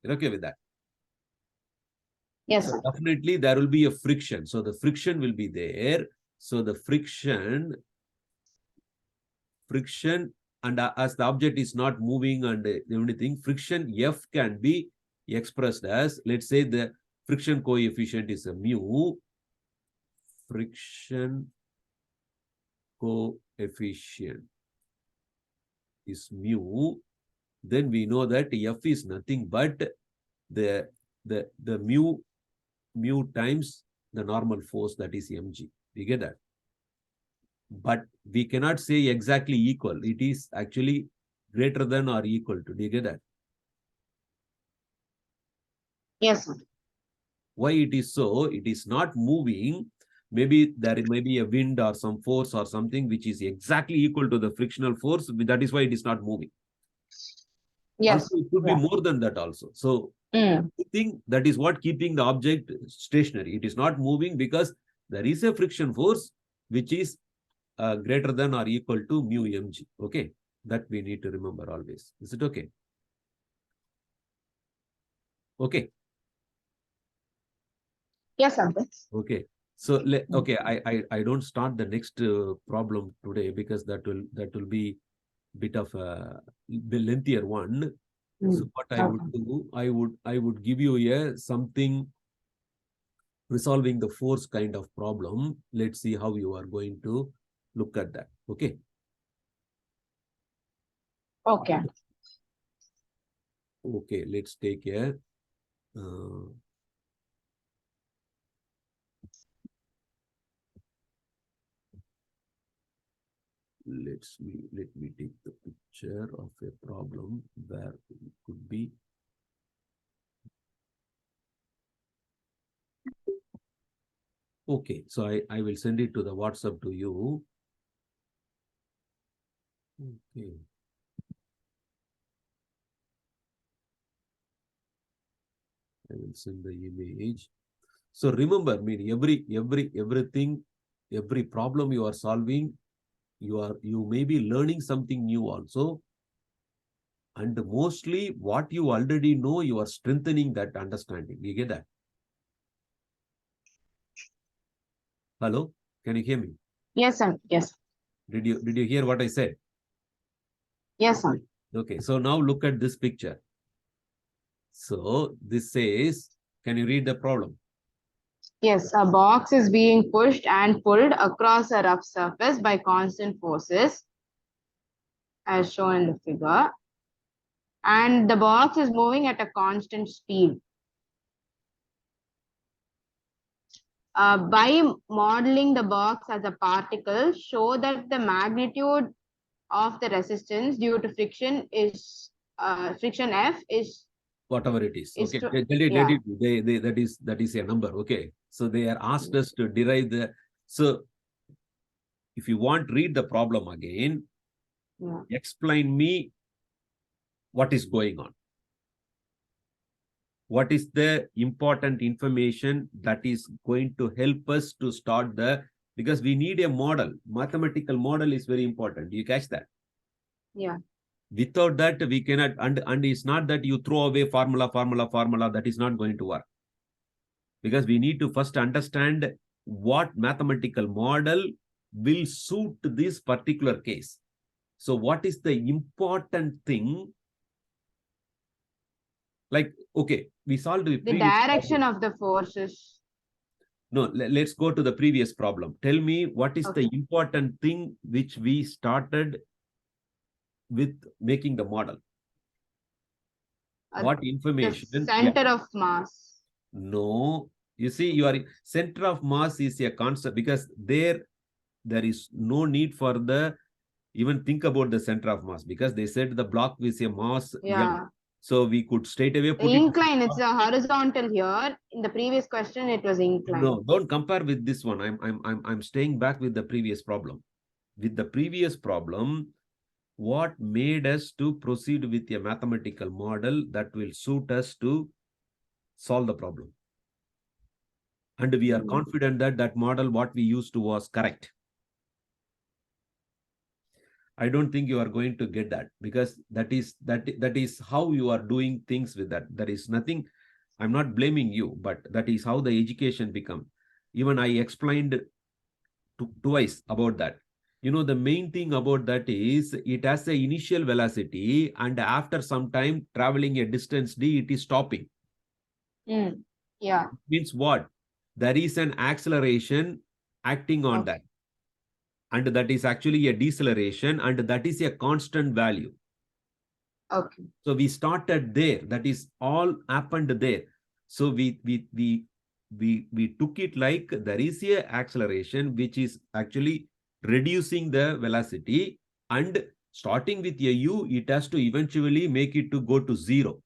You're okay with that? Yes. So definitely there will be a friction. So the friction will be there. So the friction, and as the object is not moving and everything, friction F can be expressed as, let's say the friction coefficient is a mu. Friction coefficient is mu. Then we know that F is nothing but the mu times the normal force, that is mg. We get that? But we cannot say exactly equal. It is actually greater than or equal to. Do you get that? Yes. Why it is so? It is not moving. Maybe there may be a wind or some force or something which is exactly equal to the frictional force. That is why it is not moving. Yes. Also, it could be more than that also. So I think that is what keeping the object stationary. It is not moving because there is a friction force which is greater than or equal to mu mg. Okay, that we need to remember always. Is it okay? Okay. Yes, sir. Okay. So okay, I don't start the next problem today because that will be bit of a lengthier one. So what I would do, I would give you something resolving the force kind of problem. Let's see how you are going to look at that. Okay. Okay. Okay, let's take a let me take the picture of a problem where it could be. Okay, so I will send it to the WhatsApp to you. Okay. will send the image. So remember, I mean, everything, every problem you are solving, you may be learning something new also. And mostly what you already know, you are strengthening that understanding. You get that? Hello? Can you hear me? Yes, sir. Yes. Did you hear what I said? Yes, sir. Okay, so now look at this picture. So this says, can you read the problem? Yes, a box is being pushed and pulled across a rough surface by constant forces, as shown in the figure. And the box is moving at a constant speed. By modeling the box as a particle, show that the magnitude of the resistance due to friction is friction F is Whatever it is. Okay, to, let yeah. it, that is a number. Okay, so they are asked us to derive the. So if you want, read the problem again. Yeah. Explain me what is going on. What is the important information that is going to help us to start the, because we need a model. Mathematical model is very important. Do you catch that? Yeah. Without that, we cannot, and it's not that you throw away formula, that is not going to work. Because we need to first understand what mathematical model will suit this particular case. So what is the important thing? Like, okay, we solved the direction problem. of the forces. No, let's go to the previous problem. Tell me what is the important thing which we started with making the model. What information? The center of mass. No, you see, your center of mass is a concept, because there is no need for the even think about the center of mass, because they said the block is a mass. Yeah. So we could straight away put incline. It's a horizontal here. In the previous question, it was inclined. No, don't compare with this one. I'm staying back with the previous problem. With the previous problem, what made us to proceed with a mathematical model that will suit us to solve the problem? And we are confident that that model, what we used to, was correct. I don't think you are going to get that, because that is how you are doing things with that. There is nothing, I'm not blaming you, but that is how the education become. Even I explained twice about that. You know, the main thing about that is it has the initial velocity, and after some time traveling a distance d, it is stopping. Yeah. Means what? There is an acceleration acting on that. And that is actually a deceleration, and that is a constant value. Okay. So we started there. That is all happened there. So we took it like there is a acceleration which is actually reducing the velocity, and starting with a u, it has to eventually make it to go to 0.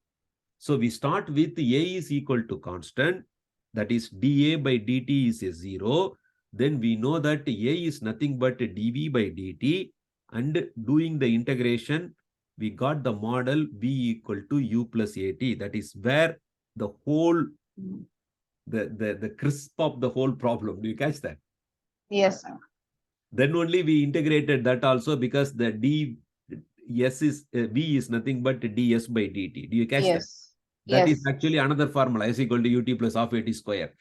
So we start with a is equal to constant, that is dA by dt is a 0. Then we know that a is nothing but dv by dt, and doing the integration, we got the model v equal to u plus at. That is where the whole, the crisp of the whole problem. Do you catch that? Yes, sir. Then only we integrated that also, because the ds is v is nothing but ds by dt. Do you catch that? That is actually another formula, s equal to ut plus half at square.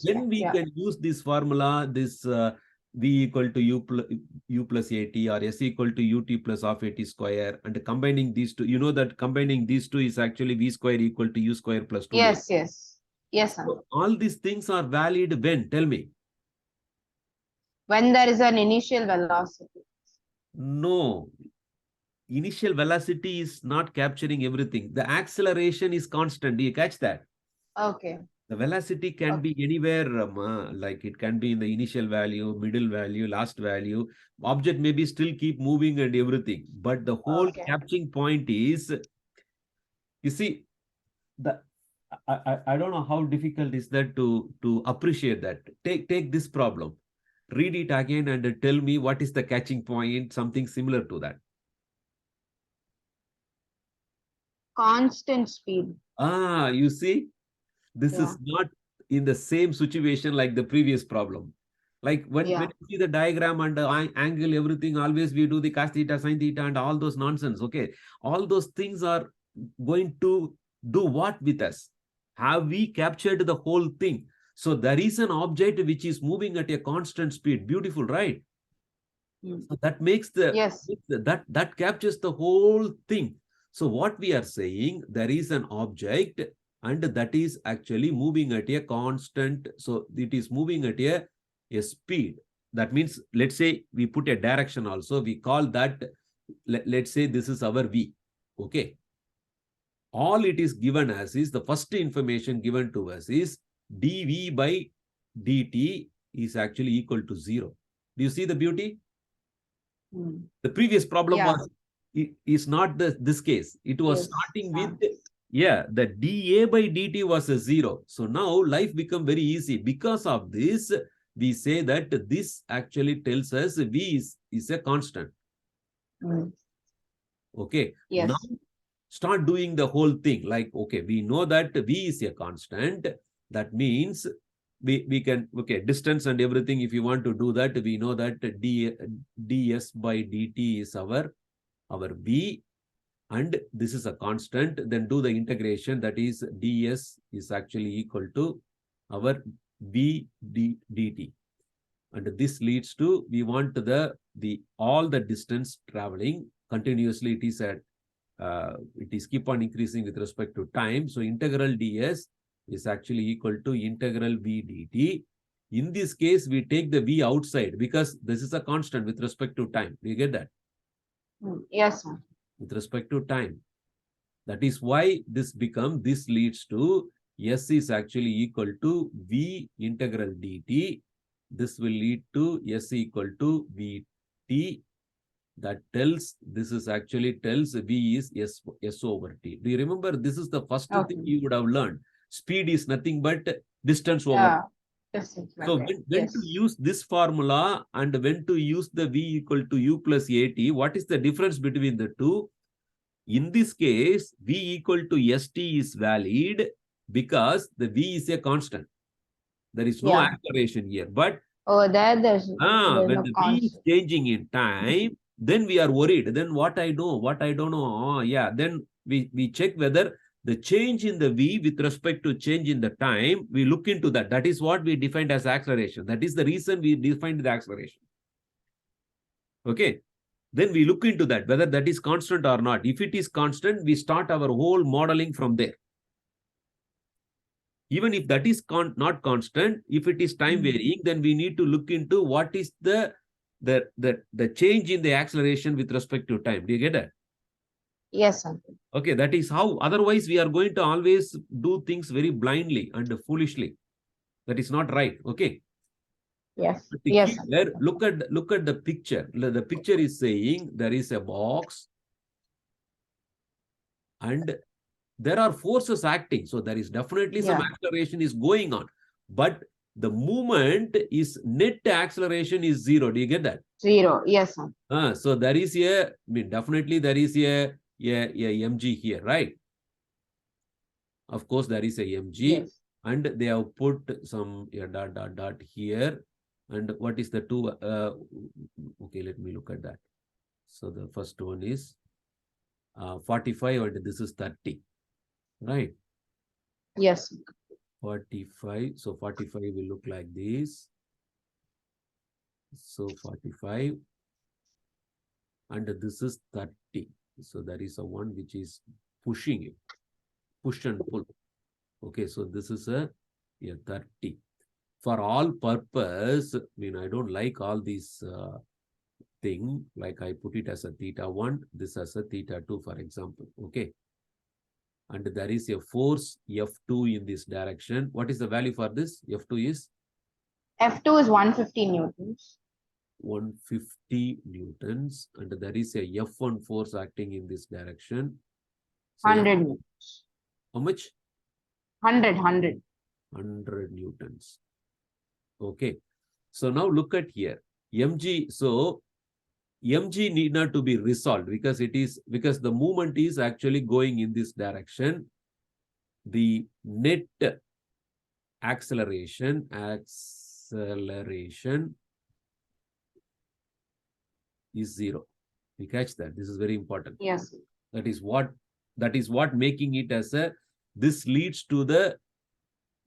When we can use this formula, this v equal to u plus at, or s equal to ut plus half at square, and combining these two, you know that combining these two is actually v square equal to u square plus 2. Yes, sir. So all these things are valid when? Tell me. When there is an initial velocity. No. Initial velocity is not capturing everything. The acceleration is constant. Do you catch that? Okay. The velocity can be anywhere, like it can be in the initial value, middle value, last value. Object maybe still keep moving and everything. But the whole capturing point is, you see, I don't know how difficult is that to appreciate that. Take this problem. Read it again and tell me what is the catching point, something similar to that. Constant speed. You see, This is not in the same situation like the previous problem. Like when you see the diagram and the angle, everything, always we do the cos theta, sin theta, and all those nonsense. Okay. All those things are going to do what with us? Have we captured the whole thing? So there is an object which is moving at a constant speed. Beautiful, right? So that makes the that captures the whole thing. So what we are saying, there is an object and that is actually moving at a constant. So it is moving at a speed. That means, let's say we put a direction also. We call that, let's say this is our V. Okay. All it is given as is, the first information given to us is dV by dt is actually equal to 0. Do you see the beauty? The previous problem was is not this case. It was starting with the dA by dt was a 0. So now life become very easy. Because of this, we say that this actually tells us V is a constant. Okay. Now start doing the whole thing. Like, okay, we know that V is a constant. That means we can, okay, distance and everything. If you want to do that, we know that ds by dt is our V, and this is a constant. Then do the integration. That is ds is actually equal to our V dt, and this leads to, we want all the distance traveling continuously. It is at it is keep on increasing with respect to time. So integral ds is actually equal to integral V dt. In this case, we take the V outside because this is a constant with respect to time. Do you get that? Yes, sir. With respect to time. That is why this leads to S is actually equal to V integral dt. This will lead to S equal to Vt. That tells, this is actually tells V is S over T. Do you remember? This is the first thing you would have learned. Speed is nothing but distance over. So when to use this formula and when to use the V equal to U plus AT, what is the difference between the two? In this case, V equal to ST is valid because the V is a constant. There is no acceleration here. But there's when no the constant. V is changing in time, then we are worried. Then what I know, what I don't know. Then we check whether the change in the V with respect to change in the time, we look into that. That is what we defined as acceleration. That is the reason we defined the acceleration. Okay. Then we look into that, whether that is constant or not. If it is constant, we start our whole modeling from there. Even if that is not constant, if it is time varying, then we need to look into what is the change in the acceleration with respect to time. Do you get that? Yes, sir. Okay, that is how. Otherwise, we are going to always do things very blindly and foolishly. That is not right. Okay. Yes. Yes. Here, look at the picture. The picture is saying there is a box, and there are forces acting. So there is definitely some acceleration is going on, but the movement is net acceleration is 0. Do you get that? 0. Yes, sir. So there is definitely there is a mg here, right? Of course, there is a mg, and they have put some dot here. And what is the two? Okay, let me look at that. So the first one is 45, and this is 30, right? Yes. 45. So 45 will look like this. So 45, and this is 30. So there is a one which is pushing it, push and pull. Okay, so this is a 30. For all purpose, I don't like all these thing, like I put it as a θ1, this as a θ2, for example. Okay. And there is a force F2 in this direction. What is the value for this? F2 is? F2 is 150 newtons. 150 newtons. And there is a F1 force acting in this direction. So 100 newtons. How much? 100 newtons. Okay. So now look at here. mg. So mg need not to be resolved because because the movement is actually going in this direction. The net acceleration is 0. We catch that. This is very important. Yes. That is what making it as a, this leads to the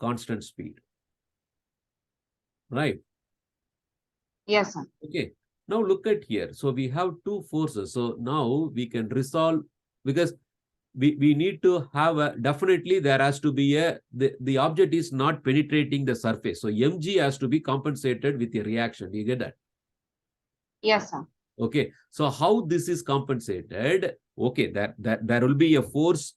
constant speed. Right? Yes, sir. Okay. Now look at here. So we have two forces. So now we can resolve, because we need to have a, definitely there has to be a, the object is not penetrating the surface. So mg has to be compensated with a reaction. Do you get that? Yes, sir. Okay. So how this is compensated? Okay, there will be a force.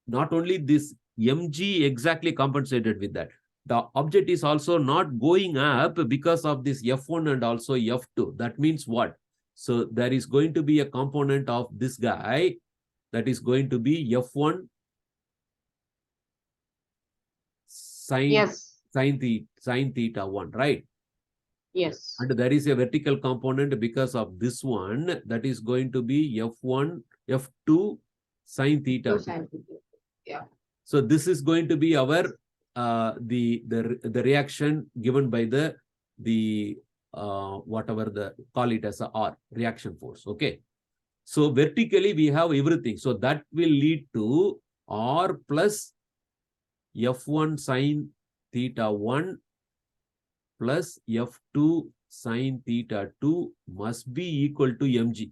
Not only this mg exactly compensated with that, the object is also not going up because of this F1 and also F2. That means what? So there is going to be a component of this guy that is going to be F1 sine theta 1, right? Yes. And there is a vertical component because of this one that is going to be F1, F2 sine theta. Yeah. So this is going to be our the reaction given by the whatever the call it as a R, reaction force. Okay. So vertically we have everything. So that will lead to R plus F1 sine theta 1 plus F2 sine theta 2 must be equal to mg.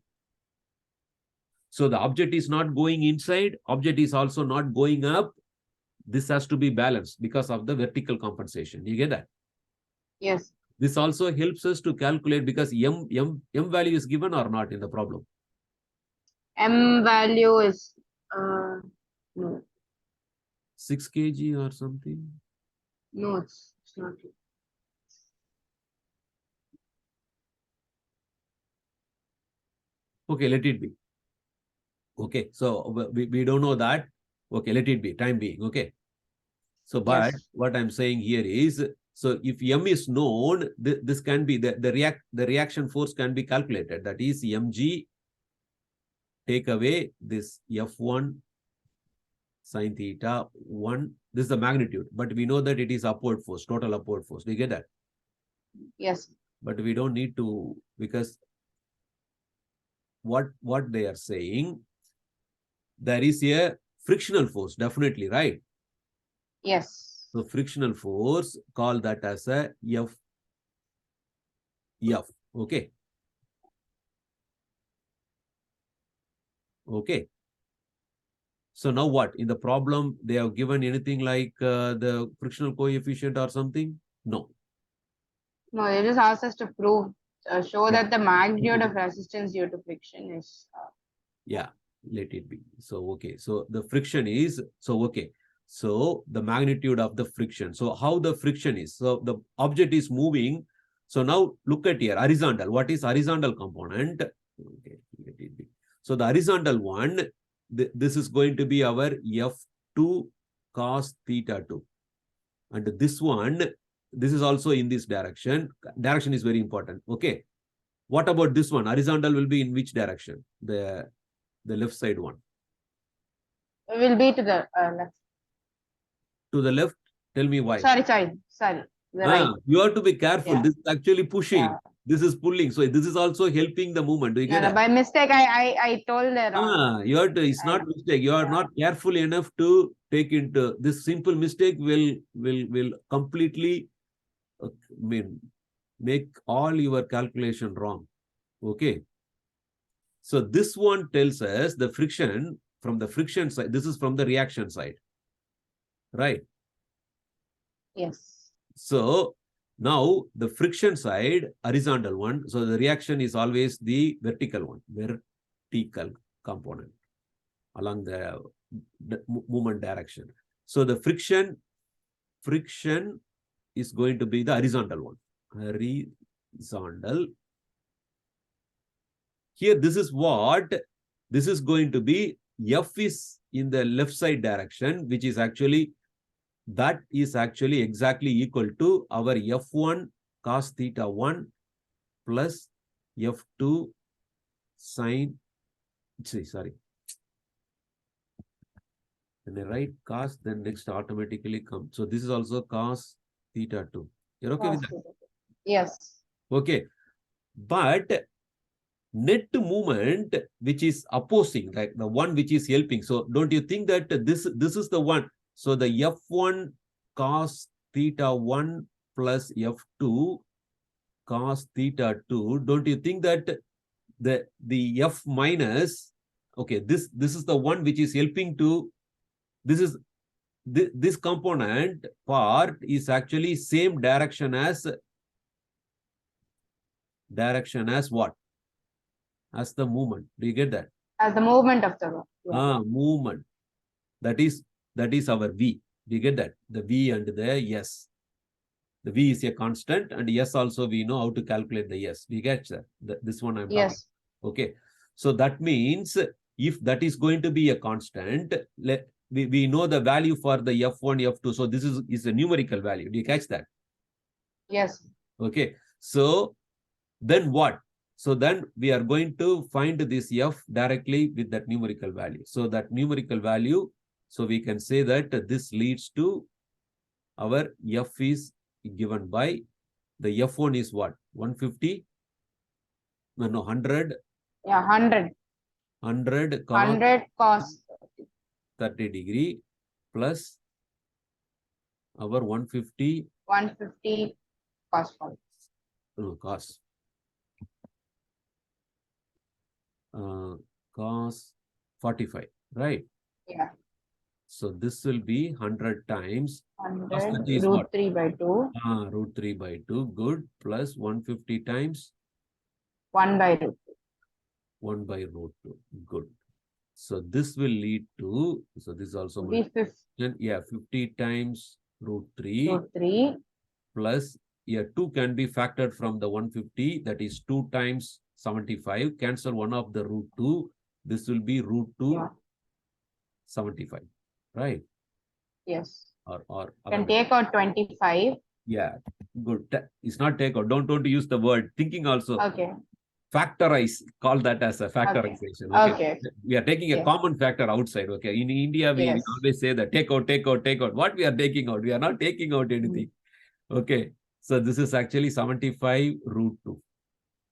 So the object is not going inside, object is also not going up. This has to be balanced because of the vertical compensation. You get that? Yes. This also helps us to calculate, because m value is given or not in the problem. M value is no. 6 kg or something. No, it's not. Okay, let it be. Okay, so we don't know that. Okay, let it be, time being. Okay. So, but Yes. what I'm saying here is, so if m is known, this can be the reaction force can be calculated. That is mg, take away this F1 sine theta 1. This is the magnitude, but we know that it is upward force, total upward force. Do you get that? Yes. But we don't need to, because what they are saying, there is a frictional force, definitely, right? Yes. So frictional force, call that as a F. Okay. Okay. So now what? In the problem, they have given anything like the frictional coefficient or something? No. No, they just asked us to prove, show Yeah. that the magnitude of resistance due to friction is. Yeah, let it be. So, okay. So the friction is, so, okay. So the magnitude of the friction. So how the friction is. So the object is moving. So now look at here, horizontal. What is horizontal component? Okay, let it be. So the horizontal one, this is going to be our F2 cos theta 2. And this one, this is also in this direction. Direction is very important. Okay. What about this one? Horizontal will be in which direction? The left side one. Will be to the left. To the left? Tell me why. Sorry. The right. You have to be careful. Yeah. This is actually pushing. Yeah. This is pulling. So this is also helping the movement. Do you get it? By mistake, I told the wrong. You have to, it's not mistake. You are not careful enough to take into this simple mistake will completely make all your calculation wrong. Okay. So this one tells us the friction from the friction side. This is from the reaction side. Right. Yes. So now the friction side, horizontal one. So the reaction is always the vertical one, vertical component along the movement direction. So the friction is going to be the horizontal one. Horizontal. Here, this is what, this is going to be, F is in the left side direction, which is actually, that is actually exactly equal to our F1 cos theta 1 plus F2 sine, sorry. When I write cos, then next automatically comes. So this is also cos theta 2. You're okay with that? Yes. Okay. But net movement, which is opposing, like the one which is helping. So don't you think that this is the one? So the F1 cos theta 1 plus F2 cos theta 2, don't you think that the F minus, okay, this is the one which is helping to, this component part is actually same direction as what? As the movement. Do you get that? As the movement of the rock. Yeah. Movement. That is our V. Do you get that? The V and the S. The V is a constant, and S also we know how to calculate the S. We get that. This one I'm talking. Okay. So that means if that is going to be a constant, we know the value for the F1, F2. So this is a numerical value. Do you catch that? Yes. Okay. So then what? So then we are going to find this F directly with that numerical value. So that numerical value, so we can say that this leads to our F is given by the F1 is what? 150? No, 100. Yeah, 100. 100 cos 100 cos 30 degree plus our 150. 150 cos 40. No, cos. Cos 45, right? Yeah. So this will be 100 times 100 root 3 by 2. Root 3 by 2, good, plus 150 times 1 by root 2. 1 by root 2, good. So this will lead to, so this is also 50. Yeah, 50 times root 3. Root 3. Plus, yeah, 2 can be factored from the 150, that is 2 times 75. Cancel one of the root 2. This will be root 2 75, right? Yes. Or can take out 25. Yeah, good. It's not take out. Don't use the word. Thinking also. Okay. Factorize. Call that as a factorization. Okay. We are taking a common factor outside. Okay. In India, we always say that take out. What we are taking out? We are not taking out anything. Okay. So this is actually 75 root 2.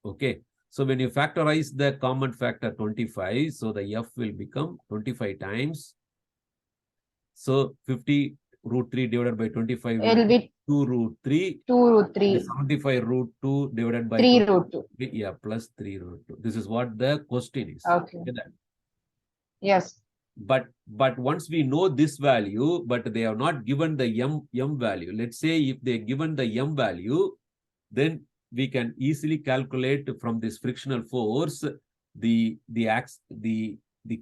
Okay. So when you factorize the common factor 25, so the F will become 25 times. So 50 root 3 divided by 25 will be 2 root 3. 2 root 3. 75 root 2 divided by 3 root 2. Yeah, plus 3 root 2. This is what the question is. Okay. Yes. But once we know this value, but they have not given the m value. Let's say if they given the m value, then we can easily calculate from this frictional force the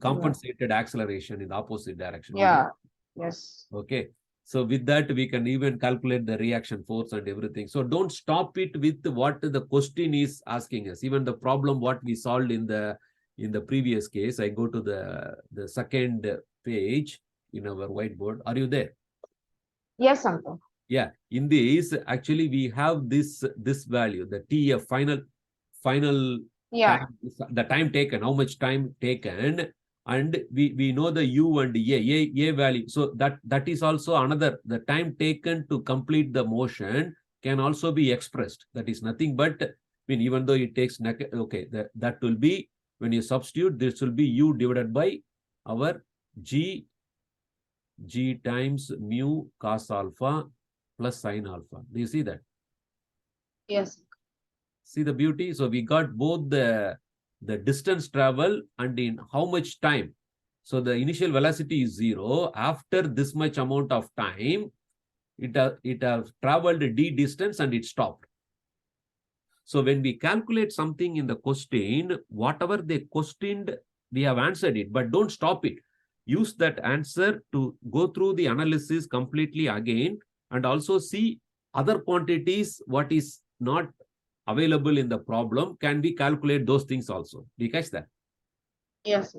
compensated acceleration in the opposite direction. Yeah. Yes. Okay. So with that, we can even calculate the reaction force and everything. So don't stop it with what the question is asking us. Even the problem what we solved in the previous case, I go to the second page in our whiteboard. Are you there? Yes, uncle. Yeah. In this, actually, we have this value, the TF final. Yeah. Time, the time taken, how much time taken. And we know the U and A value. So that is also another, the time taken to complete the motion can also be expressed. That is nothing but, I mean, even though it takes, okay, that will be, when you substitute, this will be U divided by our G times mu cos alpha plus sin alpha. Do you see that? Yes. See the beauty? So we got both the distance travel and in how much time. So the initial velocity is 0. After this much amount of time, it has traveled d distance and it stopped. So when we calculate something in the question, whatever they questioned, we have answered it, but don't stop it. Use that answer to go through the analysis completely again and also see other quantities, what is not available in the problem, can we calculate those things also? Do you catch that? Yes.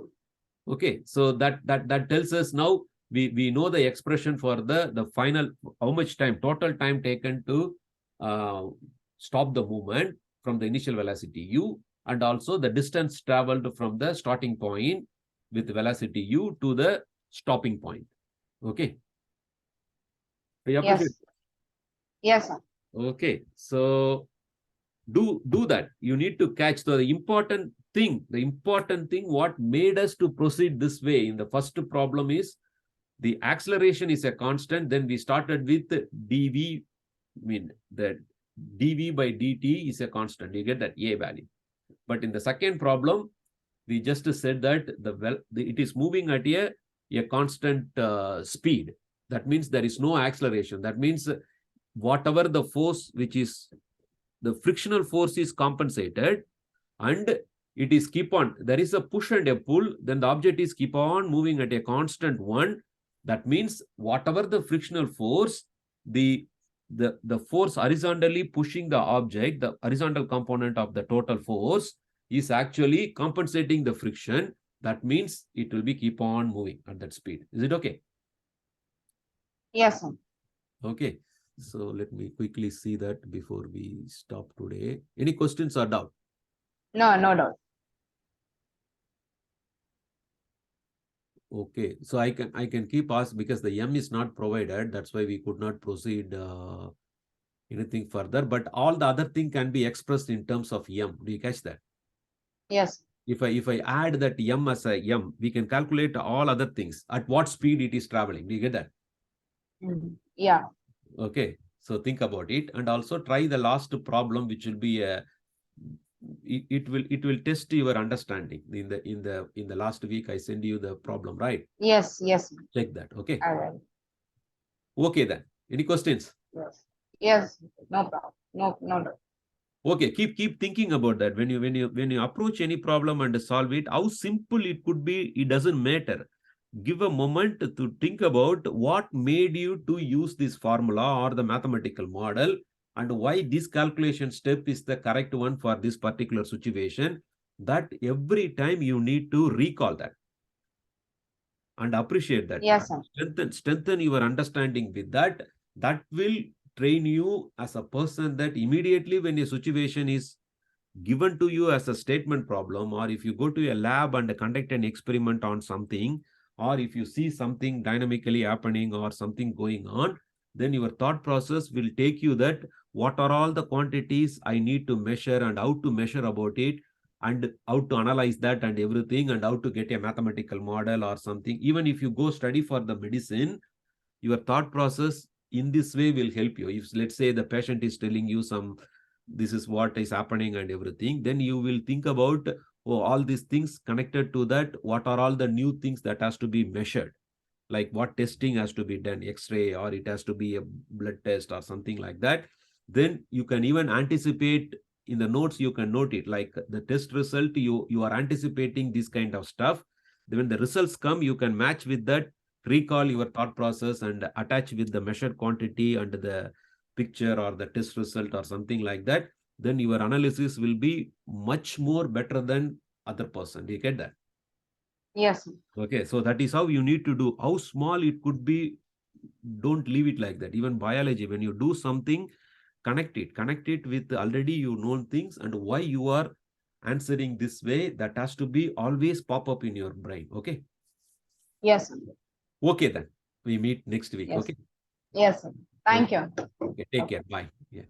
Okay, so that tells us now we know the expression for the final, how much time, total time taken to stop the movement from the initial velocity u, and also the distance traveled from the starting point with velocity u to the stopping point. Okay. Do you appreciate? Yes, sir. Okay. So do that. You need to catch the important thing. The important thing, what made us to proceed this way in the first problem is the acceleration is a constant. Then we started with dv, I mean the dv by dt is a constant. You get that a value. But in the second problem, we just said that it is moving at a constant speed. That means there is no acceleration. That means whatever the force, which is the frictional force, is compensated, and it is keep on. There is a push and a pull. Then the object is keep on moving at a constant one. That means whatever the frictional force, the force horizontally pushing the object, the horizontal component of the total force, is actually compensating the friction. That means it will be keep on moving at that speed. Is it okay? Yes, sir. Okay. So let me quickly see that before we stop today. Any questions or doubt? No, no doubt. Okay, so I can keep asking because the M is not provided. That's why we could not proceed anything further. But all the other thing can be expressed in terms of M. Do you catch that? Yes. If I add that M as a M, we can calculate all other things at what speed it is traveling. Do you get that? Yeah. Okay, so think about it, and also try the last problem, which will be a. It will test your understanding. In the last week, I send you the problem, right? Yes, yes. Check that. Okay. All right. Okay then. Any questions? Yes. Yes. No problem. No doubt. Okay, keep thinking about that. When you approach any problem and solve it, how simple it could be, it doesn't matter. Give a moment to think about what made you to use this formula or the mathematical model, and why this calculation step is the correct one for this particular situation. That every time you need to recall that and appreciate that. Yes, sir. Strengthen your understanding with that. That will train you as a person, that immediately when a situation is given to you as a statement problem, or if you go to a lab and conduct an experiment on something, or if you see something dynamically happening or something going on, then your thought process will take you that what are all the quantities I need to measure and how to measure about it, and how to analyze that and everything, and how to get a mathematical model or something. Even if you go study for the medicine, your thought process in this way will help you. If let's say the patient is telling you this is what is happening and everything, then you will think about, oh, all these things connected to that, what are all the new things that has to be measured, like what testing has to be done, x-ray, or it has to be a blood test or something like that. Then you can even anticipate in the notes, you can note it, like the test result, you are anticipating this kind of stuff. Then when the results come, you can match with that, recall your thought process and attach with the measured quantity and the picture or the test result or something like that. Then your analysis will be much more better than other person. Do you get that? Yes. Okay, so that is how you need to do. How small it could be, don't leave it like that. Even biology, when you do something, connect it with already you known things, and why you are answering this way, that has to be always pop up in your brain. Okay. Yes. Okay, then we meet next week. Yes. Okay. Yes. Thank you. Okay, take care. Bye. Yeah.